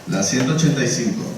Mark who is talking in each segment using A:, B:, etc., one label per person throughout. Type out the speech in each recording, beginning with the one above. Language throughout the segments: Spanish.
A: La 185.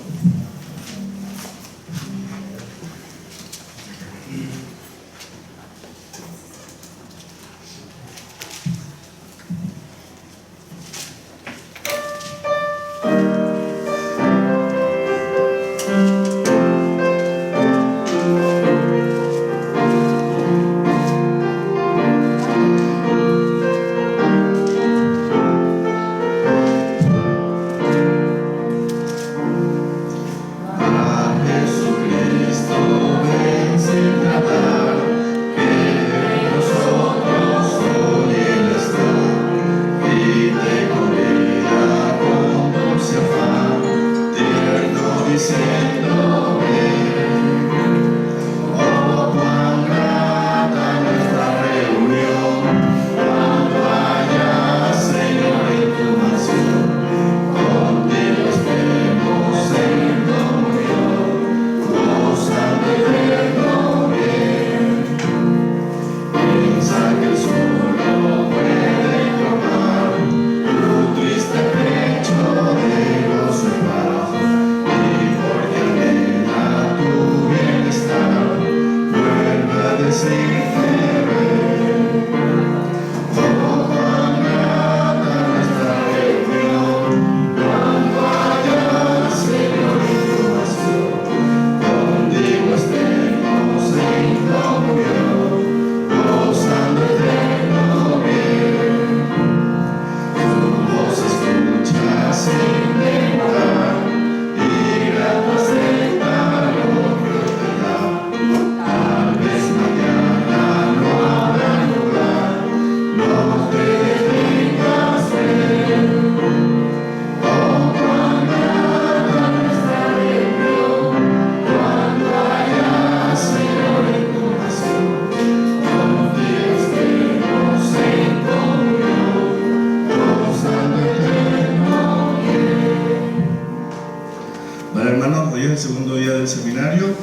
A: Vale, hermanos, hoy es el segundo día del seminario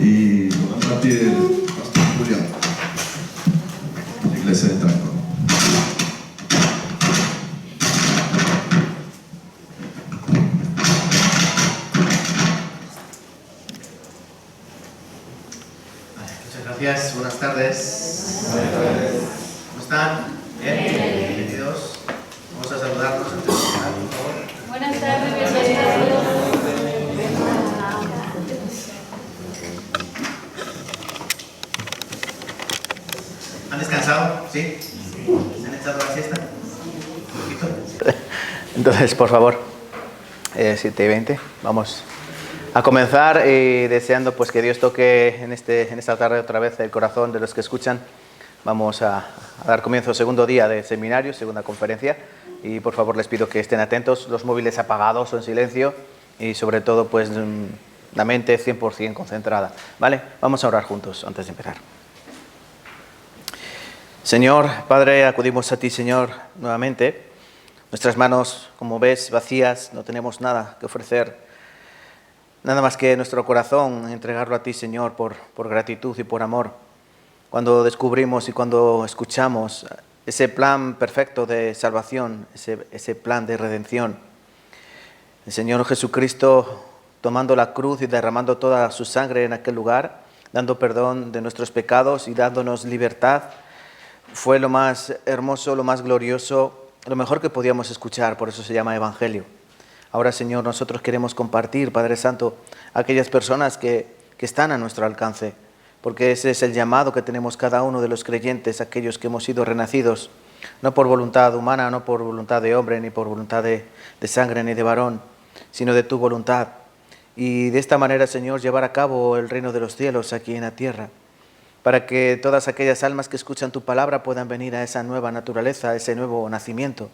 A: y lo va a partir el pastor Julián, de la iglesia de Tranco.
B: Muchas gracias, buenas tardes. ¿Cómo están? ¿Bien? Bienvenidos. Vamos a saludarnos antes de empezar, por favor.
C: Buenas tardes, bienvenidos.
B: ¿Han descansado? ¿Sí? ¿Se han echado la siesta? ¿Un poquito?
D: Entonces, por favor, 7:20, vamos a comenzar deseando pues que Dios toque en esta tarde otra vez el corazón de los que escuchan. Vamos a dar comienzo al segundo día de seminario, segunda conferencia, y por favor les pido que estén atentos, los móviles apagados o en silencio y sobre todo pues la mente 100% concentrada, ¿vale? Vamos a orar juntos antes de empezar. Señor, Padre, acudimos a ti, Señor, nuevamente. Nuestras manos, como ves, vacías, no tenemos nada que ofrecer, nada más que nuestro corazón, entregarlo a ti, Señor, por gratitud y por amor. Cuando descubrimos y cuando escuchamos ese plan perfecto de salvación, ese plan de redención, el Señor Jesucristo tomando la cruz y derramando toda su sangre en aquel lugar, dando perdón de nuestros pecados y dándonos libertad, fue lo más hermoso, lo más glorioso, lo mejor que podíamos escuchar, por eso se llama Evangelio. Ahora, Señor, nosotros queremos compartir, Padre Santo, a aquellas personas que están a nuestro alcance, porque ese es el llamado que tenemos cada uno de los creyentes, aquellos que hemos sido renacidos, no por voluntad humana, no por voluntad de hombre, ni por voluntad de sangre ni de varón, sino de tu voluntad. Y de esta manera, Señor, llevar a cabo el reino de los cielos aquí en la tierra, para que todas aquellas almas que escuchan tu palabra puedan venir a esa nueva naturaleza, a ese nuevo nacimiento.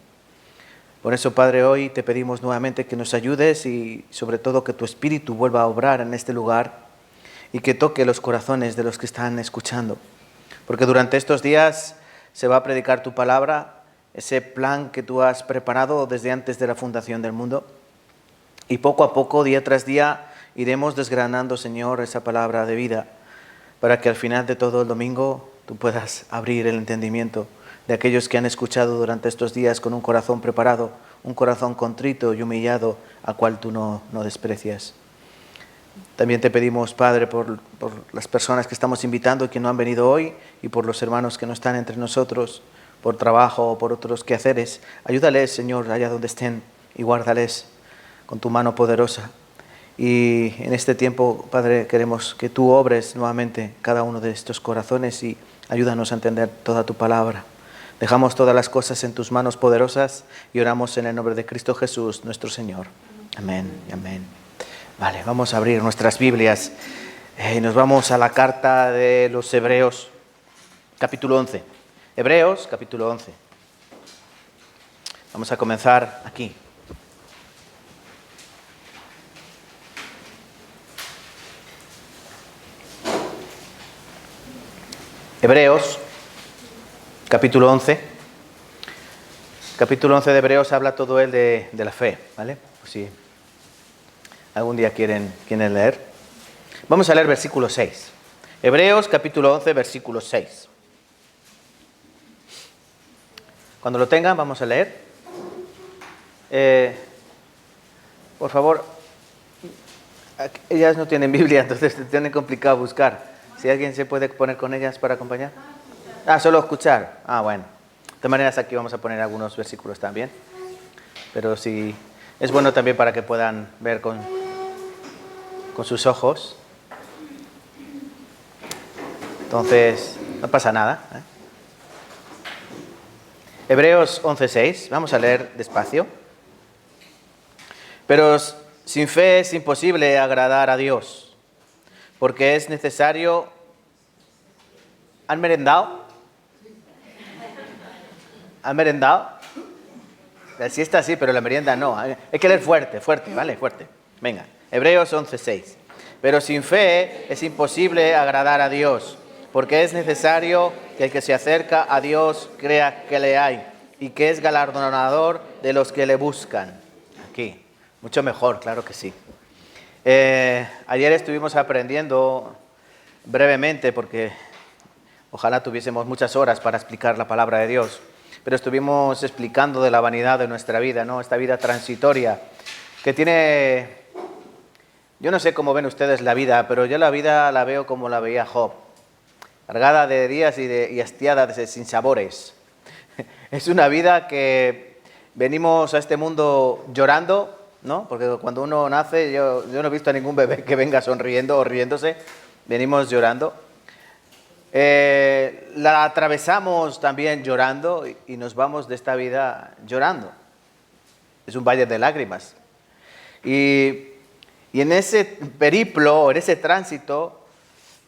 D: Por eso, Padre, hoy te pedimos nuevamente que nos ayudes y sobre todo que tu Espíritu vuelva a obrar en este lugar y que toque los corazones de los que están escuchando. Porque durante estos días se va a predicar tu palabra, ese plan que tú has preparado desde antes de la fundación del mundo. Y poco a poco, día tras día, iremos desgranando, Señor, esa palabra de vida, para que al final de todo el domingo tú puedas abrir el entendimiento de aquellos que han escuchado durante estos días con un corazón preparado, un corazón contrito y humillado, al cual tú no desprecias. También te pedimos, Padre, por las personas que estamos invitando y que no han venido hoy, y por los hermanos que no están entre nosotros, por trabajo o por otros quehaceres. Ayúdales, Señor, allá donde estén, y guárdales con tu mano poderosa. Y en este tiempo, Padre, queremos que tú obres nuevamente cada uno de estos corazones y ayúdanos a entender toda tu palabra. Dejamos todas las cosas en tus manos poderosas y oramos en el nombre de Cristo Jesús, nuestro Señor. Amén y amén. Vale, vamos a abrir nuestras Biblias y nos vamos a la carta de los Hebreos, capítulo 11. Hebreos, capítulo 11. Vamos a comenzar aquí. Hebreos, capítulo 11. Capítulo 11 de Hebreos habla todo él de la fe, ¿vale? Pues si algún día quieren leer. Vamos a leer versículo 6. Hebreos, capítulo 11, versículo 6. Cuando lo tengan, vamos a leer. Por favor, ellas no tienen Biblia, entonces te tienen complicado buscar. Si alguien se puede poner con ellas para acompañar. Solo escuchar. Bueno. De todas maneras, aquí vamos a poner algunos versículos también. Pero sí, es bueno también para que puedan ver con sus ojos. Entonces, no pasa nada. Hebreos 11:6. Vamos a leer despacio. Pero sin fe es imposible agradar a Dios. Porque es necesario... ¿Han merendado? ¿Han merendado? La siesta sí, pero la merienda no. Hay que leer fuerte, ¿vale? Fuerte. Venga, Hebreos 11:6. Pero sin fe es imposible agradar a Dios, porque es necesario que el que se acerca a Dios crea que le hay y que es galardonador de los que le buscan. Aquí, mucho mejor, claro que sí. Ayer estuvimos aprendiendo brevemente, porque ojalá tuviésemos muchas horas para explicar la palabra de Dios, pero estuvimos explicando de la vanidad de nuestra vida, ¿no? Esta vida transitoria que tiene... Yo no sé cómo ven ustedes la vida, pero yo la vida la veo como la veía Job, cargada de días y hastiada de sinsabores. Es una vida que venimos a este mundo llorando, ¿no? Porque cuando uno nace, yo no he visto a ningún bebé que venga sonriendo o riéndose, venimos llorando. La atravesamos también llorando y nos vamos de esta vida llorando. Es un valle de lágrimas. Y en ese periplo, en ese tránsito,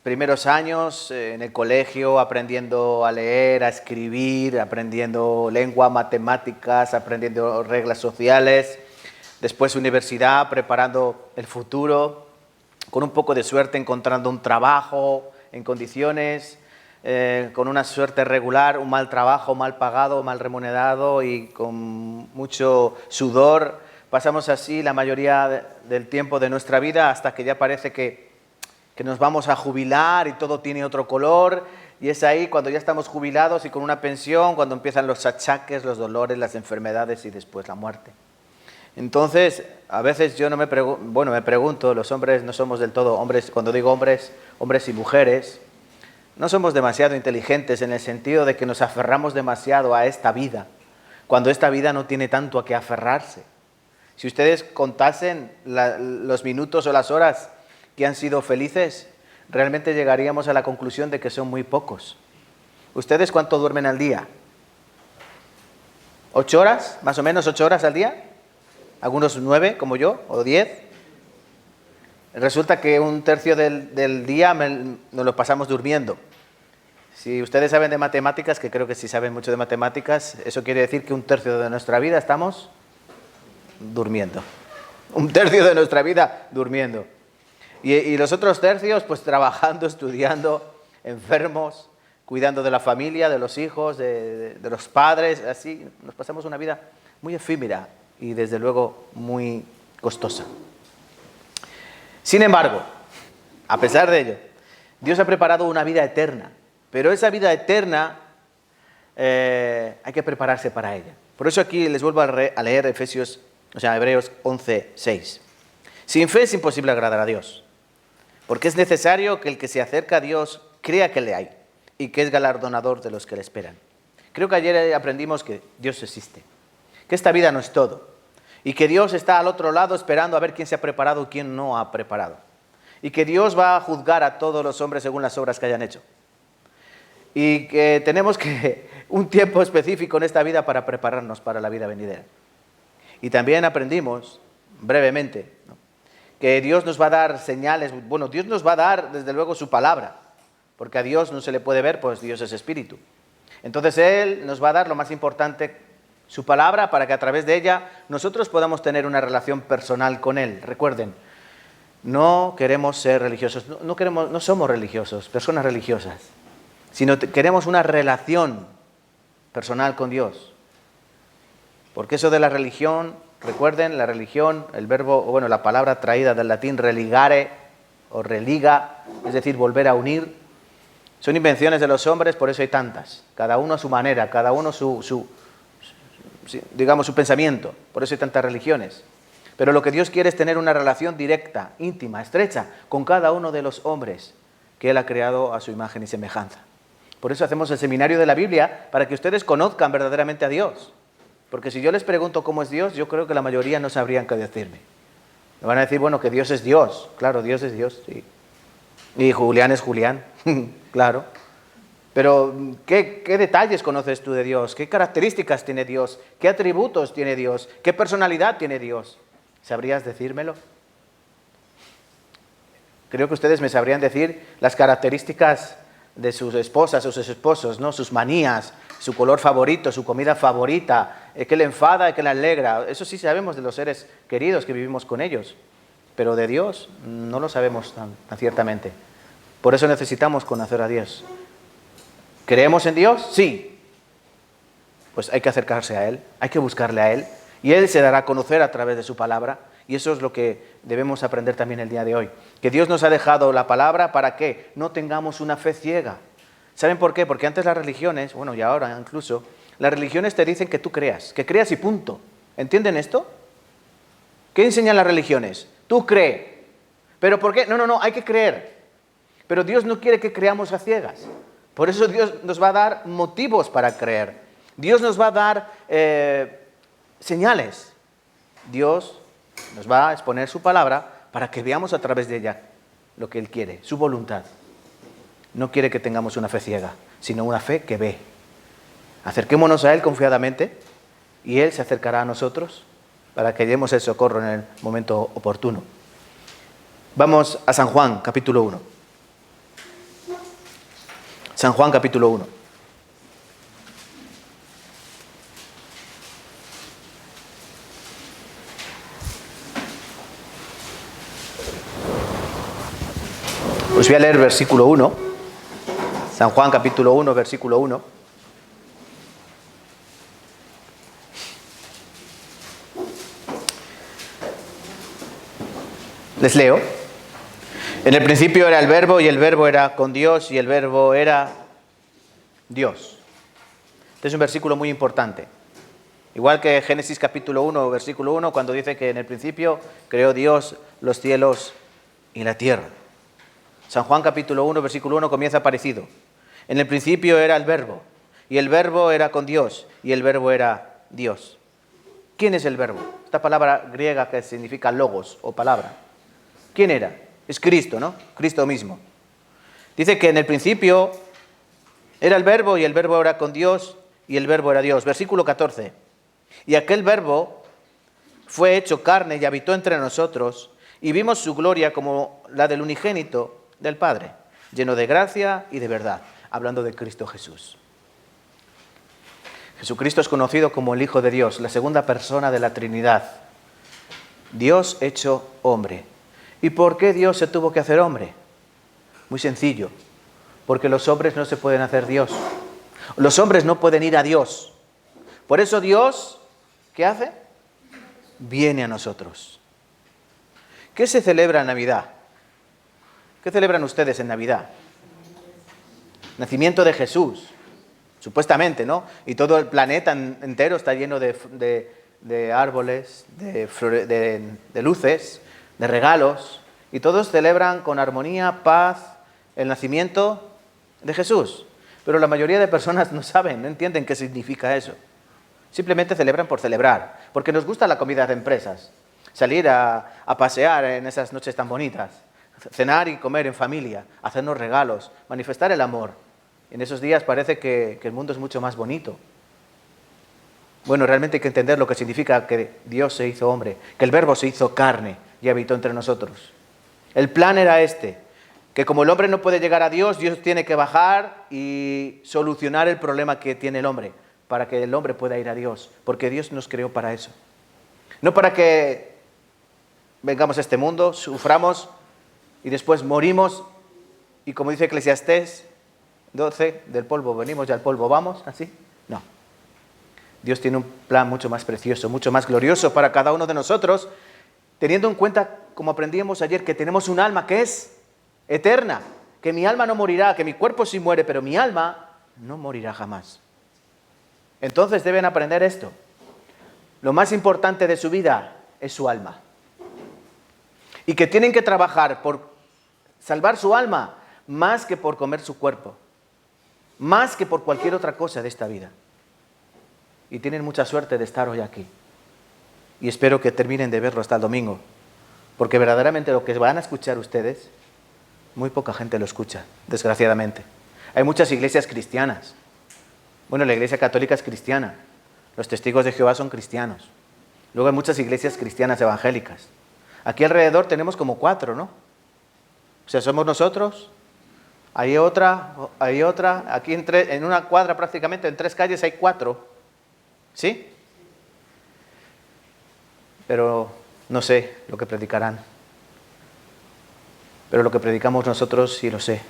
D: primeros años en el colegio, aprendiendo a leer, a escribir, aprendiendo lengua, matemáticas, aprendiendo reglas sociales. Después universidad, preparando el futuro, con un poco de suerte encontrando un trabajo en condiciones, con una suerte regular, un mal trabajo, mal pagado, mal remunerado y con mucho sudor. Pasamos así la mayoría del tiempo de nuestra vida hasta que ya parece que nos vamos a jubilar y todo tiene otro color. Y es ahí cuando ya estamos jubilados y con una pensión, cuando empiezan los achaques, los dolores, las enfermedades y después la muerte. Entonces, a veces yo me pregunto, los hombres no somos del todo hombres, cuando digo hombres y mujeres, no somos demasiado inteligentes en el sentido de que nos aferramos demasiado a esta vida, cuando esta vida no tiene tanto a qué aferrarse. Si ustedes contasen los minutos o las horas que han sido felices, realmente llegaríamos a la conclusión de que son muy pocos. ¿Ustedes cuánto duermen al día? ¿8 horas? ¿Más o menos 8 horas al día? Algunos 9, como yo, o 10. Resulta que un tercio del día nos lo pasamos durmiendo. Si ustedes saben de matemáticas, que creo que sí saben mucho de matemáticas, eso quiere decir que un tercio de nuestra vida estamos durmiendo. Un tercio de nuestra vida durmiendo. Y los otros tercios, pues trabajando, estudiando, enfermos, cuidando de la familia, de los hijos, de los padres. Así nos pasamos una vida muy efímera y desde luego muy costosa. Sin embargo, a pesar de ello, Dios ha preparado una vida eterna, pero esa vida eterna hay que prepararse para ella. Por eso aquí les vuelvo a leer Hebreos 11:6. Sin fe es imposible agradar a Dios, porque es necesario que el que se acerca a Dios crea que le hay y que es galardonador de los que le esperan. Creo que ayer aprendimos que Dios existe, que esta vida no es todo y que Dios está al otro lado esperando a ver quién se ha preparado y quién no ha preparado. Y que Dios va a juzgar a todos los hombres según las obras que hayan hecho. Y que tenemos un tiempo específico en esta vida para prepararnos para la vida venidera. Y también aprendimos, brevemente, ¿no?, que Dios nos va a dar señales. Bueno, Dios nos va a dar, desde luego, su palabra. Porque a Dios no se le puede ver, pues Dios es espíritu. Entonces Él nos va a dar lo más importante, su palabra, para que a través de ella nosotros podamos tener una relación personal con Él. Recuerden, no queremos ser religiosos, no somos religiosos, personas religiosas, sino queremos una relación personal con Dios. Porque eso de la religión, recuerden, la religión, la palabra traída del latín religare o religa, es decir, volver a unir, son invenciones de los hombres, por eso hay tantas, cada uno a su manera, cada uno su pensamiento, por eso hay tantas religiones. Pero lo que Dios quiere es tener una relación directa, íntima, estrecha, con cada uno de los hombres que Él ha creado a su imagen y semejanza. Por eso hacemos el seminario de la Biblia, para que ustedes conozcan verdaderamente a Dios. Porque si yo les pregunto cómo es Dios, yo creo que la mayoría no sabrían qué decirme. Me van a decir, bueno, que Dios es Dios. Claro, Dios es Dios, sí. Y Julián es Julián, claro. Pero, ¿qué detalles conoces tú de Dios? ¿Qué características tiene Dios? ¿Qué atributos tiene Dios? ¿Qué personalidad tiene Dios? ¿Sabrías decírmelo? Creo que ustedes me sabrían decir las características de sus esposas o sus esposos, ¿no? Sus manías, su color favorito, su comida favorita, qué le enfada y qué le alegra. Eso sí sabemos de los seres queridos que vivimos con ellos, pero de Dios no lo sabemos tan ciertamente. Por eso necesitamos conocer a Dios. ¿Creemos en Dios? Sí. Pues hay que acercarse a Él, hay que buscarle a Él, y Él se dará a conocer a través de su palabra, y eso es lo que debemos aprender también el día de hoy. Que Dios nos ha dejado la palabra para que no tengamos una fe ciega. ¿Saben por qué? Porque antes las religiones, bueno, y ahora incluso, las religiones te dicen que tú creas, que creas y punto. ¿Entienden esto? ¿Qué enseñan las religiones? Tú cree. ¿Pero por qué? No, hay que creer. Pero Dios no quiere que creamos a ciegas. Por eso Dios nos va a dar motivos para creer. Dios nos va a dar señales. Dios nos va a exponer su palabra para que veamos a través de ella lo que Él quiere, su voluntad. No quiere que tengamos una fe ciega, sino una fe que ve. Acerquémonos a Él confiadamente y Él se acercará a nosotros para que demos el socorro en el momento oportuno. Vamos a San Juan, capítulo 1. San Juan, capítulo 1. Os voy a leer versículo 1. San Juan, capítulo 1, versículo 1. Les leo. En el principio era el Verbo, y el Verbo era con Dios, y el Verbo era Dios. Este es un versículo muy importante. Igual que Génesis capítulo 1, versículo 1, cuando dice que en el principio creó Dios los cielos y la tierra. San Juan capítulo 1, versículo 1 comienza parecido. En el principio era el Verbo, y el Verbo era con Dios, y el Verbo era Dios. ¿Quién es el Verbo? Esta palabra griega que significa logos o palabra. ¿Quién era? Es Cristo, ¿no? Cristo mismo. Dice que en el principio era el Verbo, y el Verbo era con Dios, y el Verbo era Dios. Versículo 14. Y aquel Verbo fue hecho carne y habitó entre nosotros, y vimos su gloria como la del unigénito del Padre, lleno de gracia y de verdad. Hablando de Cristo Jesús. Jesucristo es conocido como el Hijo de Dios, la segunda persona de la Trinidad. Dios hecho hombre. ¿Y por qué Dios se tuvo que hacer hombre? Muy sencillo. Porque los hombres no se pueden hacer Dios. Los hombres no pueden ir a Dios. Por eso Dios, ¿qué hace? Viene a nosotros. ¿Qué se celebra en Navidad? ¿Qué celebran ustedes en Navidad? Nacimiento de Jesús. supuestamente, ¿no? Y todo el planeta entero está lleno de árboles, de luces, de regalos, y todos celebran con armonía, paz, el nacimiento de Jesús. Pero la mayoría de personas no saben, no entienden qué significa eso. Simplemente celebran por celebrar, porque nos gusta la comida de empresas, salir a pasear en esas noches tan bonitas, cenar y comer en familia, hacernos regalos, manifestar el amor. En esos días parece que el mundo es mucho más bonito. Bueno, realmente hay que entender lo que significa que Dios se hizo hombre, que el Verbo se hizo carne y habitó entre nosotros. El plan era este, que como el hombre no puede llegar a Dios, Dios tiene que bajar y solucionar el problema que tiene el hombre, para que el hombre pueda ir a Dios, porque Dios nos creó para eso. No para que vengamos a este mundo, suframos y después morimos, y como dice Eclesiastés 12, del polvo venimos y al polvo vamos, así. No. Dios tiene un plan mucho más precioso, mucho más glorioso para cada uno de nosotros, teniendo en cuenta, como aprendíamos ayer, que tenemos un alma que es eterna, que mi alma no morirá, que mi cuerpo sí muere, pero mi alma no morirá jamás. Entonces deben aprender esto. Lo más importante de su vida es su alma. Y que tienen que trabajar por salvar su alma más que por comer su cuerpo, más que por cualquier otra cosa de esta vida. Y tienen mucha suerte de estar hoy aquí. Y espero que terminen de verlo hasta el domingo, porque verdaderamente lo que van a escuchar ustedes, muy poca gente lo escucha, desgraciadamente. Hay muchas iglesias cristianas. Bueno, la iglesia católica es cristiana, los testigos de Jehová son cristianos. Luego hay muchas iglesias cristianas evangélicas. Aquí alrededor tenemos como 4, ¿no? O sea, somos nosotros, hay otra, aquí en una cuadra prácticamente, en 3 calles hay 4. ¿Sí? Pero no sé lo que predicarán. Pero lo que predicamos nosotros sí lo sé.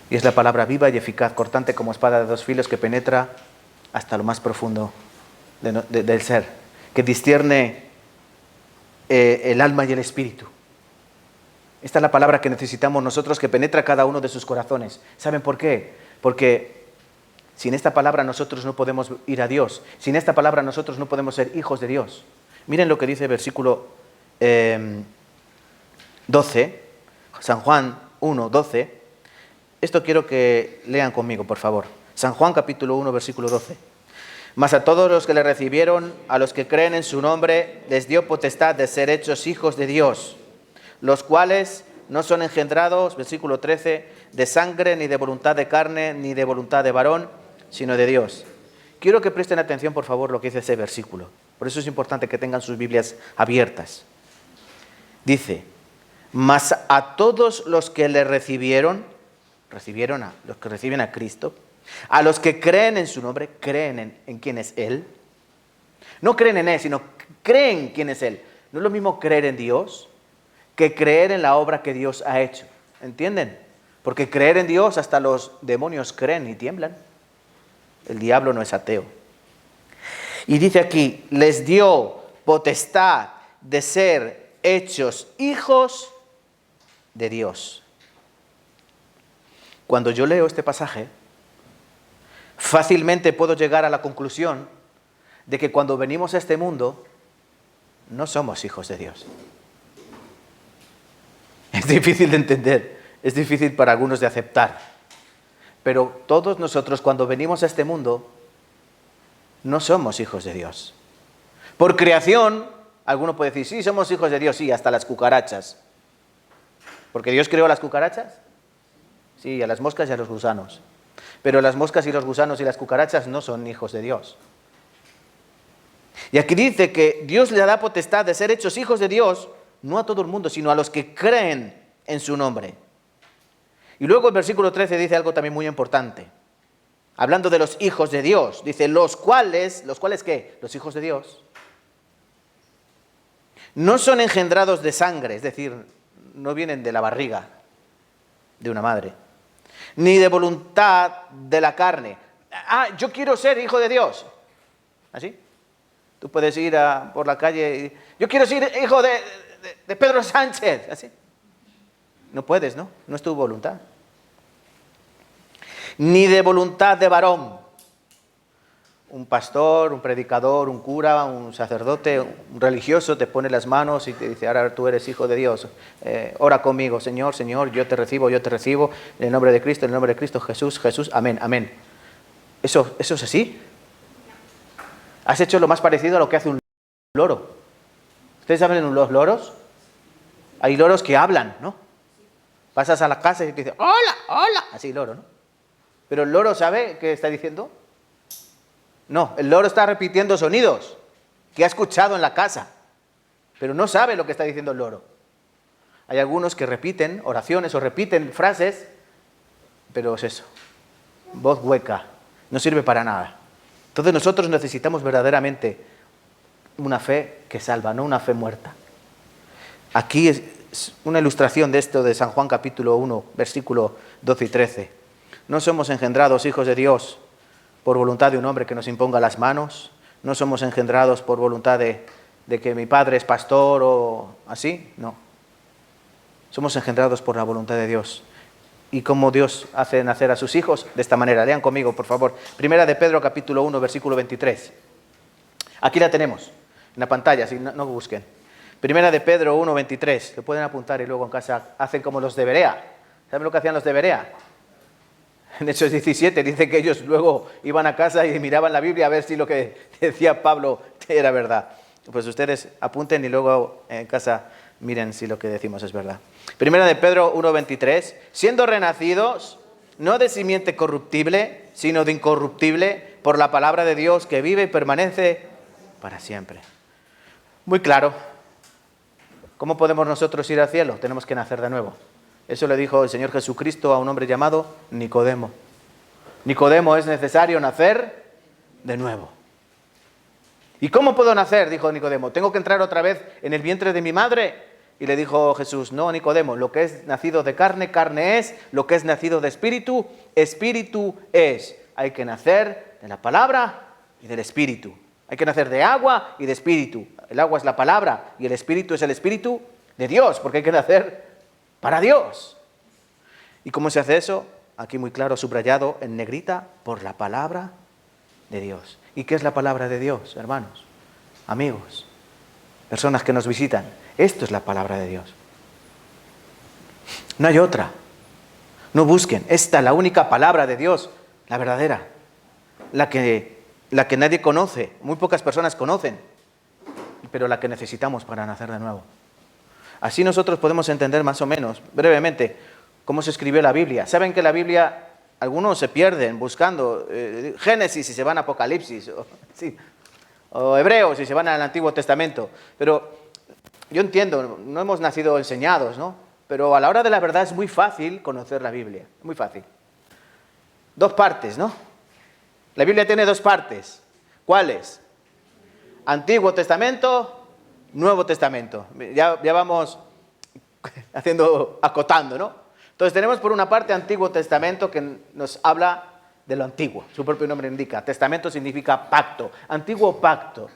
D: Y es la palabra viva y eficaz, cortante como espada de 2 filos, que penetra hasta lo más profundo del ser, que discierne el alma y el espíritu. Esta es la palabra que necesitamos nosotros, que penetra cada uno de sus corazones. ¿Saben por qué? Porque sin esta palabra nosotros no podemos ir a Dios. Sin esta palabra nosotros no podemos ser hijos de Dios. Miren lo que dice el versículo 12, San Juan 1, 12. Esto quiero que lean conmigo, por favor. San Juan capítulo 1, versículo 12. Mas a todos los que le recibieron, a los que creen en su nombre, les dio potestad de ser hechos hijos de Dios, los cuales no son engendrados, versículo 13, de sangre, ni de voluntad de carne, ni de voluntad de varón, sino de Dios. Quiero que presten atención, por favor, lo que dice ese versículo. Por eso es importante que tengan sus Biblias abiertas. Dice, mas a todos los que le recibieron a los que reciben a Cristo, a los que creen en su nombre, creen en quién es Él. No creen en Él, sino creen quién es Él. No es lo mismo creer en Dios que creer en la obra que Dios ha hecho. ¿Entienden? Porque creer en Dios, hasta los demonios creen y tiemblan. El diablo no es ateo. Y dice aquí, les dio potestad de ser hechos hijos de Dios. Cuando yo leo este pasaje, fácilmente puedo llegar a la conclusión de que cuando venimos a este mundo, no somos hijos de Dios. Es difícil de entender, es difícil para algunos de aceptar. Pero todos nosotros, cuando venimos a este mundo, no somos hijos de Dios. Por creación, alguno puede decir, sí, somos hijos de Dios, sí, hasta las cucarachas. ¿Porque Dios creó las cucarachas? Sí, a las moscas y a los gusanos. Pero las moscas y los gusanos y las cucarachas no son hijos de Dios. Y aquí dice que Dios le da potestad de ser hechos hijos de Dios, no a todo el mundo, sino a los que creen en su nombre. Y luego el versículo 13 dice algo también muy importante. Hablando de los hijos de Dios, dice, ¿los cuales qué? Los hijos de Dios no son engendrados de sangre, es decir, no vienen de la barriga de una madre, ni de voluntad de la carne. Ah, yo quiero ser hijo de Dios. ¿Así? Tú puedes ir por la calle y yo quiero ser hijo de Pedro Sánchez. ¿Así? No puedes, ¿no? No es tu voluntad. Ni de voluntad de varón. un pastor, un predicador, un cura, un sacerdote, un religioso te pone las manos y te dice, ahora tú eres hijo de Dios, ora conmigo, Señor, Señor, yo te recibo, en el nombre de Cristo, Jesús, Jesús, amén, amén. ¿Eso es así? Has hecho lo más parecido a lo que hace un loro. ¿Ustedes saben los loros? Hay loros que hablan, ¿no? Pasas a la casa y te dicen, hola, hola, así loro, ¿no? Pero el loro ¿sabe qué está diciendo? No, el loro está repitiendo sonidos que ha escuchado en la casa, pero no sabe lo que está diciendo el loro. Hay algunos que repiten oraciones o repiten frases, pero es eso, voz hueca, no sirve para nada. Entonces nosotros necesitamos verdaderamente una fe que salva, no una fe muerta. Aquí es una ilustración de esto de San Juan capítulo 1, versículo 12 y 13. No somos engendrados hijos de Dios por voluntad de un hombre que nos imponga las manos. No somos engendrados por voluntad de que mi padre es pastor o así. No. Somos engendrados por la voluntad de Dios. ¿Y cómo Dios hace nacer a sus hijos? De esta manera. Lean conmigo, por favor. Primera de Pedro, capítulo 1, versículo 23. Aquí la tenemos, en la pantalla, si no busquen. Primera de Pedro 1, 23. Lo pueden apuntar y luego en casa hacen como los de Berea. ¿Saben lo que hacían los de Berea? En Hechos 17 dice que ellos luego iban a casa y miraban la Biblia a ver si lo que decía Pablo era verdad. Pues ustedes apunten y luego en casa miren si lo que decimos es verdad. Primera de Pedro 1:23, siendo renacidos, no de simiente corruptible, sino de incorruptible, por la palabra de Dios que vive y permanece para siempre. Muy claro. ¿Cómo podemos nosotros ir al cielo? Tenemos que nacer de nuevo. Eso le dijo el Señor Jesucristo a un hombre llamado Nicodemo. Nicodemo, es necesario nacer de nuevo. ¿Y cómo puedo nacer? Dijo Nicodemo. ¿Tengo que entrar otra vez en el vientre de mi madre? Y le dijo Jesús, no, Nicodemo, lo que es nacido de carne, carne es, lo que es nacido de espíritu, espíritu es. Hay que nacer de la palabra y del espíritu. Hay que nacer de agua y de espíritu. El agua es la palabra y el espíritu es el espíritu de Dios, porque hay que nacer para Dios. ¿Y cómo se hace eso? Aquí muy claro, subrayado en negrita, por la palabra de Dios. ¿Y qué es la palabra de Dios, hermanos? Amigos, personas que nos visitan. Esto es la palabra de Dios. No hay otra. No busquen. Esta es la única palabra de Dios, la verdadera. La que nadie conoce, muy pocas personas conocen, pero la que necesitamos para nacer de nuevo. Así nosotros podemos entender más o menos, brevemente, cómo se escribió la Biblia. Saben que la Biblia, algunos se pierden buscando Génesis y se van a Apocalipsis, o Hebreos y se van al Antiguo Testamento. Pero yo entiendo, no hemos nacido enseñados, ¿no? Pero a la hora de la verdad es muy fácil conocer la Biblia, muy fácil. Dos partes, ¿no? La Biblia tiene dos partes. ¿Cuáles? Antiguo Testamento, Nuevo Testamento. Ya vamos acotando, ¿no? Entonces tenemos por una parte Antiguo Testamento que nos habla de lo antiguo. Su propio nombre indica. Testamento significa pacto. Antiguo pacto.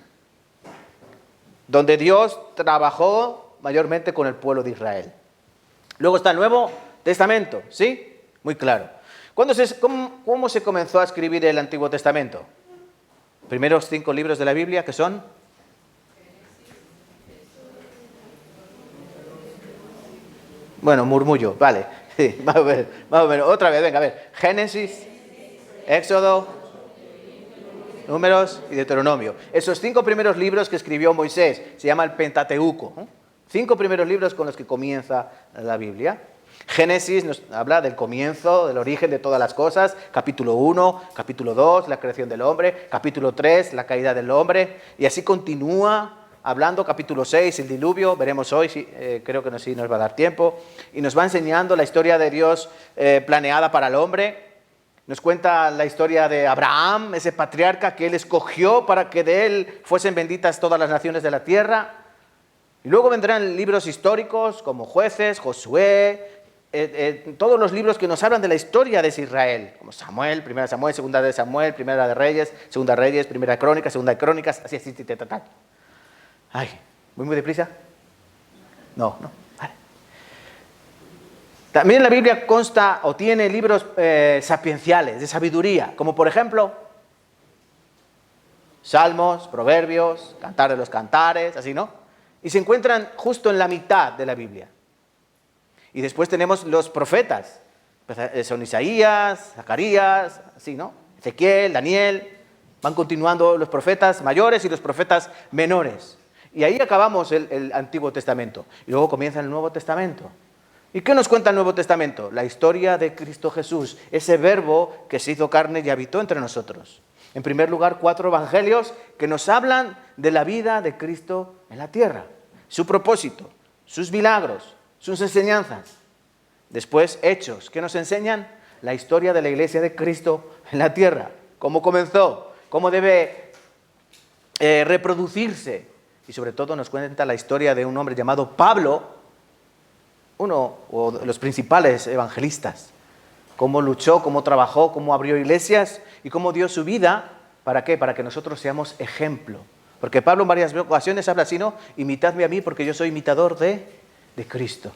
D: Donde Dios trabajó mayormente con el pueblo de Israel. Luego está el Nuevo Testamento, ¿sí? Muy claro. ¿Cómo se comenzó a escribir el Antiguo Testamento? Primeros 5 libros de la Biblia, que son... Bueno, murmullo, vale. Sí, más o menos. Otra vez, venga, a ver. Génesis, Éxodo, Números y Deuteronomio. Esos 5 primeros libros que escribió Moisés, se llama el Pentateuco. 5 primeros libros con los que comienza la Biblia. Génesis nos habla del comienzo, del origen de todas las cosas. Capítulo 1, capítulo 2, la creación del hombre. Capítulo 3, la caída del hombre. Y así continúa hablando. Capítulo 6, el diluvio. Veremos hoy, creo que sí nos va a dar tiempo. Y nos va enseñando la historia de Dios planeada para el hombre. Nos cuenta la historia de Abraham, ese patriarca que él escogió para que de él fuesen benditas todas las naciones de la tierra. Y luego vendrán libros históricos como Jueces, Josué, todos los libros que nos hablan de la historia de Israel, como Samuel, Primera Samuel, Segunda de Samuel, Primera de Reyes, Segunda Reyes, Primera de Crónicas, Segunda de Crónicas, así, tal. Ay, ¿muy deprisa? No, vale. También la Biblia consta o tiene libros sapienciales, de sabiduría, como por ejemplo Salmos, Proverbios, Cantar de los Cantares, así, ¿no? Y se encuentran justo en la mitad de la Biblia. Y después tenemos los profetas. Son Isaías, Zacarías, así, ¿no? Ezequiel, Daniel. Van continuando los profetas mayores y los profetas menores. Y ahí acabamos el Antiguo Testamento. Y luego comienza el Nuevo Testamento. ¿Y qué nos cuenta el Nuevo Testamento? La historia de Cristo Jesús, ese verbo que se hizo carne y habitó entre nosotros. En primer lugar, 4 evangelios que nos hablan de la vida de Cristo en la tierra, su propósito, sus milagros, sus enseñanzas. Después, Hechos, que nos enseñan la historia de la iglesia de Cristo en la tierra, cómo comenzó, cómo debe reproducirse. Y sobre todo nos cuenta la historia de un hombre llamado Pablo, uno de los principales evangelistas. Cómo luchó, cómo trabajó, cómo abrió iglesias y cómo dio su vida. ¿Para qué? Para que nosotros seamos ejemplo. Porque Pablo en varias ocasiones habla así, ¿no? Imitadme a mí porque yo soy imitador de Cristo.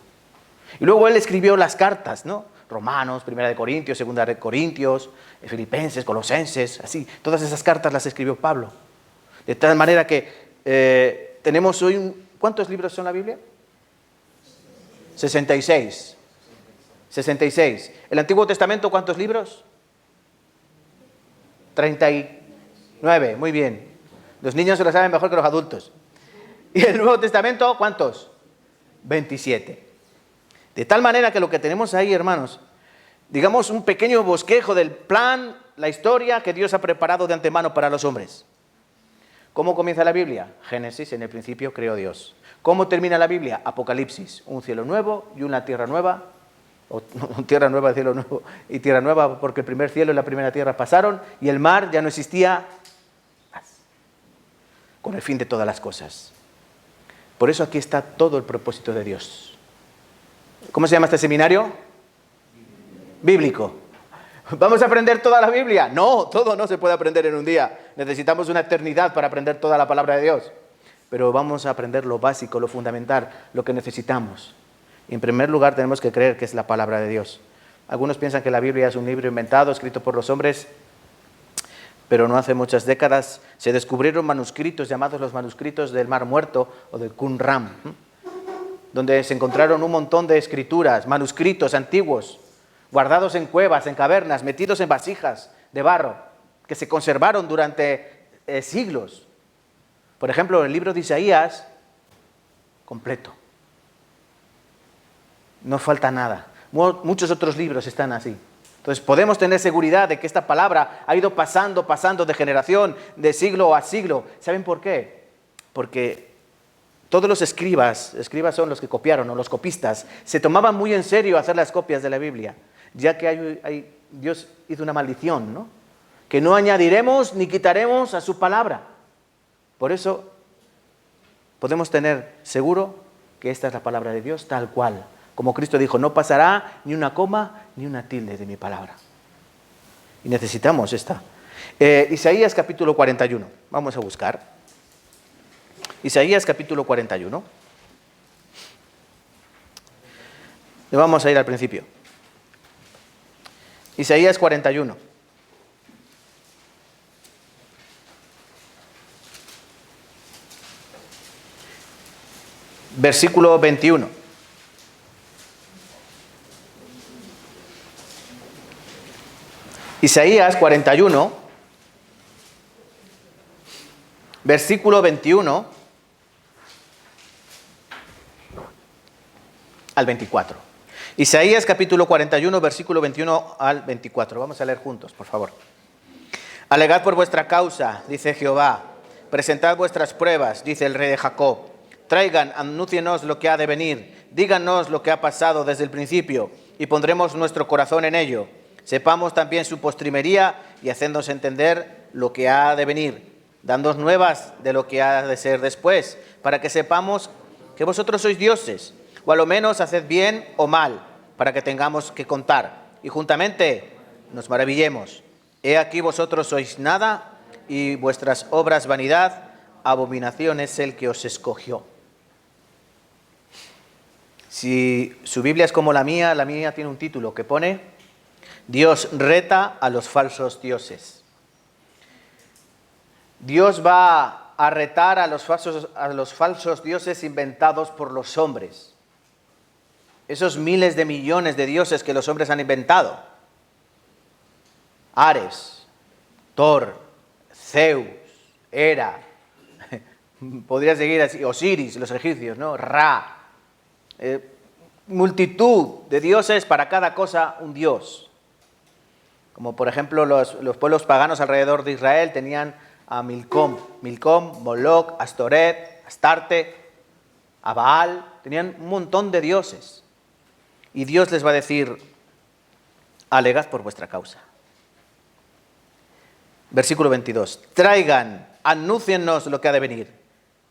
D: Y luego él escribió las cartas, ¿no? Romanos, 1 de Corintios, 2 de Corintios, Filipenses, Colosenses, así. Todas esas cartas las escribió Pablo. De tal manera que tenemos hoy, ¿cuántos libros son la Biblia? 66. 66. ¿El Antiguo Testamento cuántos libros? 39, muy bien. Los niños se lo saben mejor que los adultos. ¿Y el Nuevo Testamento cuántos? 27. De tal manera que lo que tenemos ahí, hermanos, digamos un pequeño bosquejo del plan, la historia que Dios ha preparado de antemano para los hombres. ¿Cómo comienza la Biblia? Génesis, en el principio creó Dios. ¿Cómo termina la Biblia? Apocalipsis, un cielo nuevo y una tierra nueva. O tierra nueva, cielo nuevo y tierra nueva, porque el primer cielo y la primera tierra pasaron y el mar ya no existía más, con el fin de todas las cosas. Por eso aquí está todo el propósito de Dios. ¿Cómo se llama este seminario? Bíblico. ¿Vamos a aprender toda la Biblia? No, todo no se puede aprender en un día. Necesitamos una eternidad para aprender toda la palabra de Dios. Pero vamos a aprender lo básico, lo fundamental, lo que necesitamos. Y en primer lugar tenemos que creer que es la palabra de Dios. Algunos piensan que la Biblia es un libro inventado, escrito por los hombres, pero no hace muchas décadas se descubrieron manuscritos llamados los manuscritos del Mar Muerto o del Qumran, donde se encontraron un montón de escrituras, manuscritos antiguos, guardados en cuevas, en cavernas, metidos en vasijas de barro, que se conservaron durante siglos. Por ejemplo, el libro de Isaías, completo. No falta nada. Muchos otros libros están así. Entonces podemos tener seguridad de que esta palabra ha ido pasando de generación, de siglo a siglo. ¿Saben por qué? Porque todos los escribas son los que copiaron, o los copistas, se tomaban muy en serio hacer las copias de la Biblia, ya que Dios hizo una maldición, ¿no? Que no añadiremos ni quitaremos a su palabra. Por eso podemos tener seguro que esta es la palabra de Dios tal cual. Como Cristo dijo, no pasará ni una coma ni una tilde de mi palabra. Y necesitamos esta. Isaías capítulo 41. Vamos a buscar. Isaías capítulo 41. Le vamos a ir al principio. Isaías 41. Versículo 21. Isaías 41, versículo 21 al 24. Isaías capítulo 41, versículo 21 al 24. Vamos a leer juntos, por favor. Alegad por vuestra causa, dice Jehová. Presentad vuestras pruebas, dice el rey de Jacob. Traigan, anúncienos lo que ha de venir. Díganos lo que ha pasado desde el principio y pondremos nuestro corazón en ello. Sepamos también su postrimería y hacednos entender lo que ha de venir, dándonos nuevas de lo que ha de ser después, para que sepamos que vosotros sois dioses, o a lo menos haced bien o mal, para que tengamos que contar, y juntamente nos maravillemos. He aquí vosotros sois nada, y vuestras obras vanidad, abominación es el que os escogió. Si su Biblia es como la mía tiene un título que pone Dios reta a los falsos dioses. Dios va a retar a los falsos dioses inventados por los hombres. Esos miles de millones de dioses que los hombres han inventado. Ares, Thor, Zeus, Hera, podría seguir así, Osiris, los egipcios, ¿no? Ra. Multitud de dioses, para cada cosa un dios. Como por ejemplo los pueblos paganos alrededor de Israel tenían a Milcom, Moloch, Astoret, Astarte, a Baal, tenían un montón de dioses. Y Dios les va a decir: alegad por vuestra causa. Versículo 22. Traigan, anúnciennos lo que ha de venir.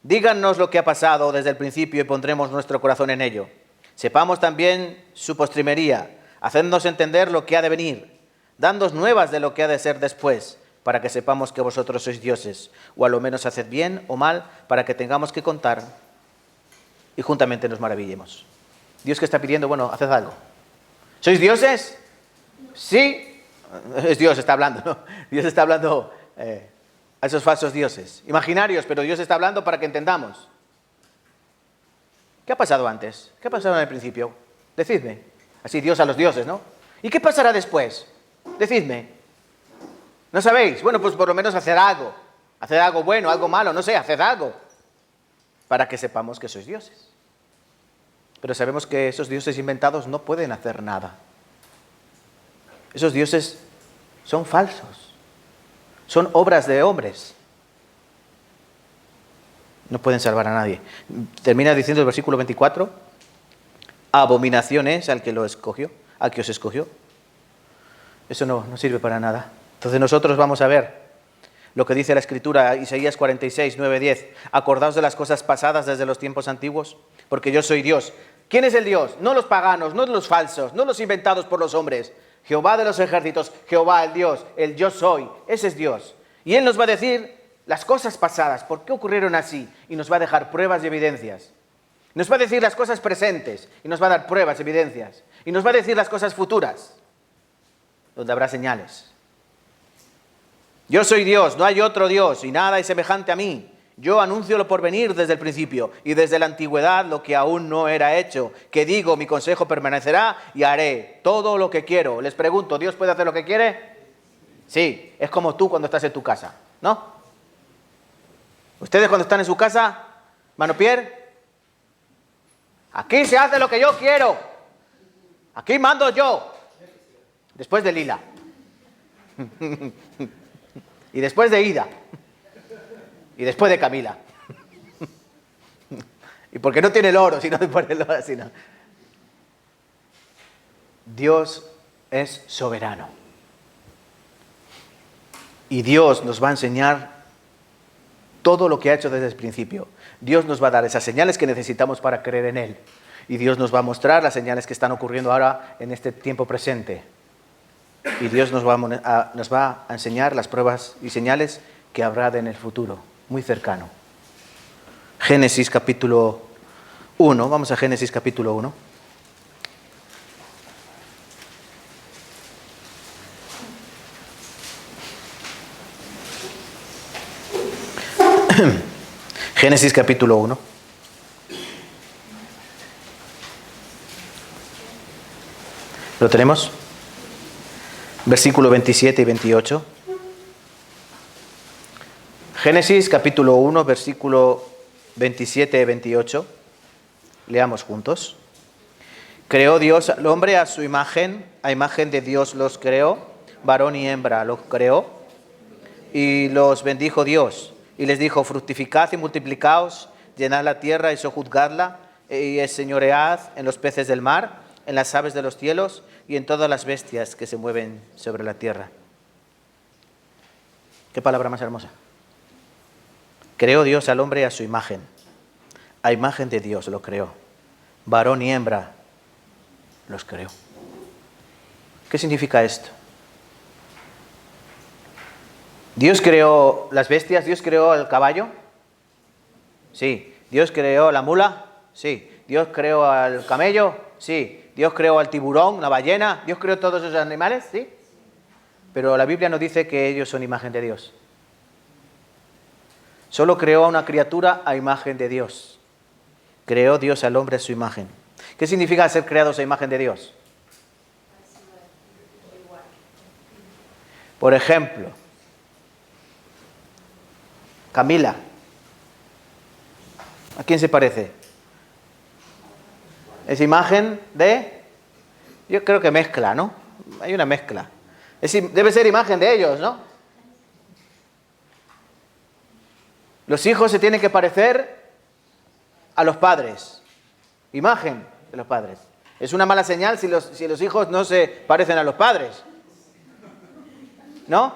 D: Díganos lo que ha pasado desde el principio y pondremos nuestro corazón en ello. Sepamos también su postrimería. Hacednos entender lo que ha de venir. Dándonos nuevas de lo que ha de ser después, para que sepamos que vosotros sois dioses, o a lo menos haced bien o mal, para que tengamos que contar y juntamente nos maravillemos. Dios que está pidiendo, bueno, haced algo. ¿Sois dioses? Sí. Es Dios, está hablando, ¿no? Dios está hablando a esos falsos dioses, imaginarios, pero Dios está hablando para que entendamos. ¿Qué ha pasado antes? ¿Qué ha pasado en el principio? Decidme. Así Dios a los dioses, ¿no? ¿Y qué pasará después? Decidme. ¿No sabéis? Bueno, pues por lo menos hacer algo. Hacer algo bueno, algo malo, no sé, haced algo. Para que sepamos que sois dioses. Pero sabemos que esos dioses inventados no pueden hacer nada. Esos dioses son falsos. Son obras de hombres. No pueden salvar a nadie. Termina diciendo el versículo 24. Abominación es al que lo escogió, al que os escogió. Eso no sirve para nada. Entonces nosotros vamos a ver lo que dice la Escritura, Isaías 46, 9, 10. Acordaos de las cosas pasadas desde los tiempos antiguos, porque yo soy Dios. ¿Quién es el Dios? No los paganos, no los falsos, no los inventados por los hombres. Jehová de los ejércitos, Jehová el Dios, el yo soy. Ese es Dios. Y Él nos va a decir las cosas pasadas, por qué ocurrieron así, y nos va a dejar pruebas y evidencias. Nos va a decir las cosas presentes, y nos va a dar pruebas y evidencias. Y nos va a decir las cosas futuras, donde habrá señales. Yo soy Dios, no hay otro Dios, y nada es semejante a mí. Yo anuncio lo por venir desde el principio, y desde la antigüedad lo que aún no era hecho. Que digo, mi consejo permanecerá, y haré todo lo que quiero. Les pregunto, ¿Dios puede hacer lo que quiere? Sí, es como tú cuando estás en tu casa, ¿no? Ustedes cuando están en su casa, Mano Pierre, aquí se hace lo que yo quiero. Aquí mando yo. Después de Lila. Y después de Ida. Y después de Camila. Y porque no tiene el oro, sino por el oro, sino. Dios es soberano. Y Dios nos va a enseñar todo lo que ha hecho desde el principio. Dios nos va a dar esas señales que necesitamos para creer en Él. Y Dios nos va a mostrar las señales que están ocurriendo ahora en este tiempo presente. Y Dios nos va a enseñar las pruebas y señales que habrá en el futuro, muy cercano. Génesis capítulo 1, vamos a Génesis capítulo 1. Génesis capítulo 1. ¿Lo tenemos? Versículo 27 y 28. Génesis capítulo 1, versículo 27 y 28. Leamos juntos. Creó Dios al hombre a su imagen, a imagen de Dios los creó, varón y hembra los creó, y los bendijo Dios, y les dijo, fructificad y multiplicaos, llenad la tierra y sojuzgadla, y señoread en los peces del mar, en las aves de los cielos, y en todas las bestias que se mueven sobre la tierra. ¿Qué palabra más hermosa? Creó Dios al hombre a su imagen, a imagen de Dios lo creó, varón y hembra los creó. ¿Qué significa esto? ¿Dios creó las bestias? ¿Dios creó el caballo? Sí. ¿Dios creó la mula? Sí. ¿Dios creó al camello? Sí. ¿Dios creó al tiburón, la ballena? ¿Dios creó todos esos animales? Sí. Pero la Biblia nos dice que ellos son imagen de Dios. Solo creó a una criatura a imagen de Dios. Creó Dios al hombre a su imagen. ¿Qué significa ser creados a imagen de Dios? Por ejemplo, Camila. ¿A quién se parece? Es imagen de... Yo creo que mezcla, ¿no? Hay una mezcla. Debe ser imagen de ellos, ¿no? Los hijos se tienen que parecer a los padres. Imagen de los padres. Es una mala señal si los hijos no se parecen a los padres. ¿No?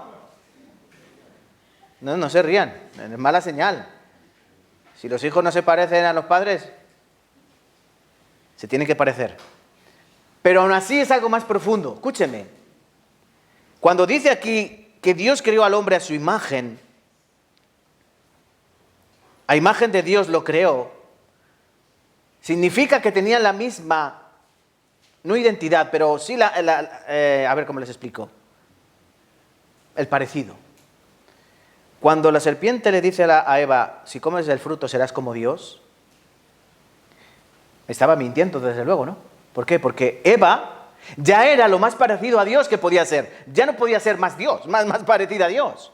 D: No se rían. Es mala señal. Si los hijos no se parecen a los padres, se tienen que parecer. Pero aún así es algo más profundo. Escúcheme. Cuando dice aquí que Dios creó al hombre a su imagen, a imagen de Dios lo creó, significa que tenían la misma, no identidad, pero sí a ver cómo les explico. El parecido. Cuando la serpiente le dice a Eva, si comes del fruto serás como Dios, estaba mintiendo desde luego, ¿no? ¿Por qué? Porque Eva ya era lo más parecido a Dios que podía ser. Ya no podía ser más Dios, más parecida a Dios.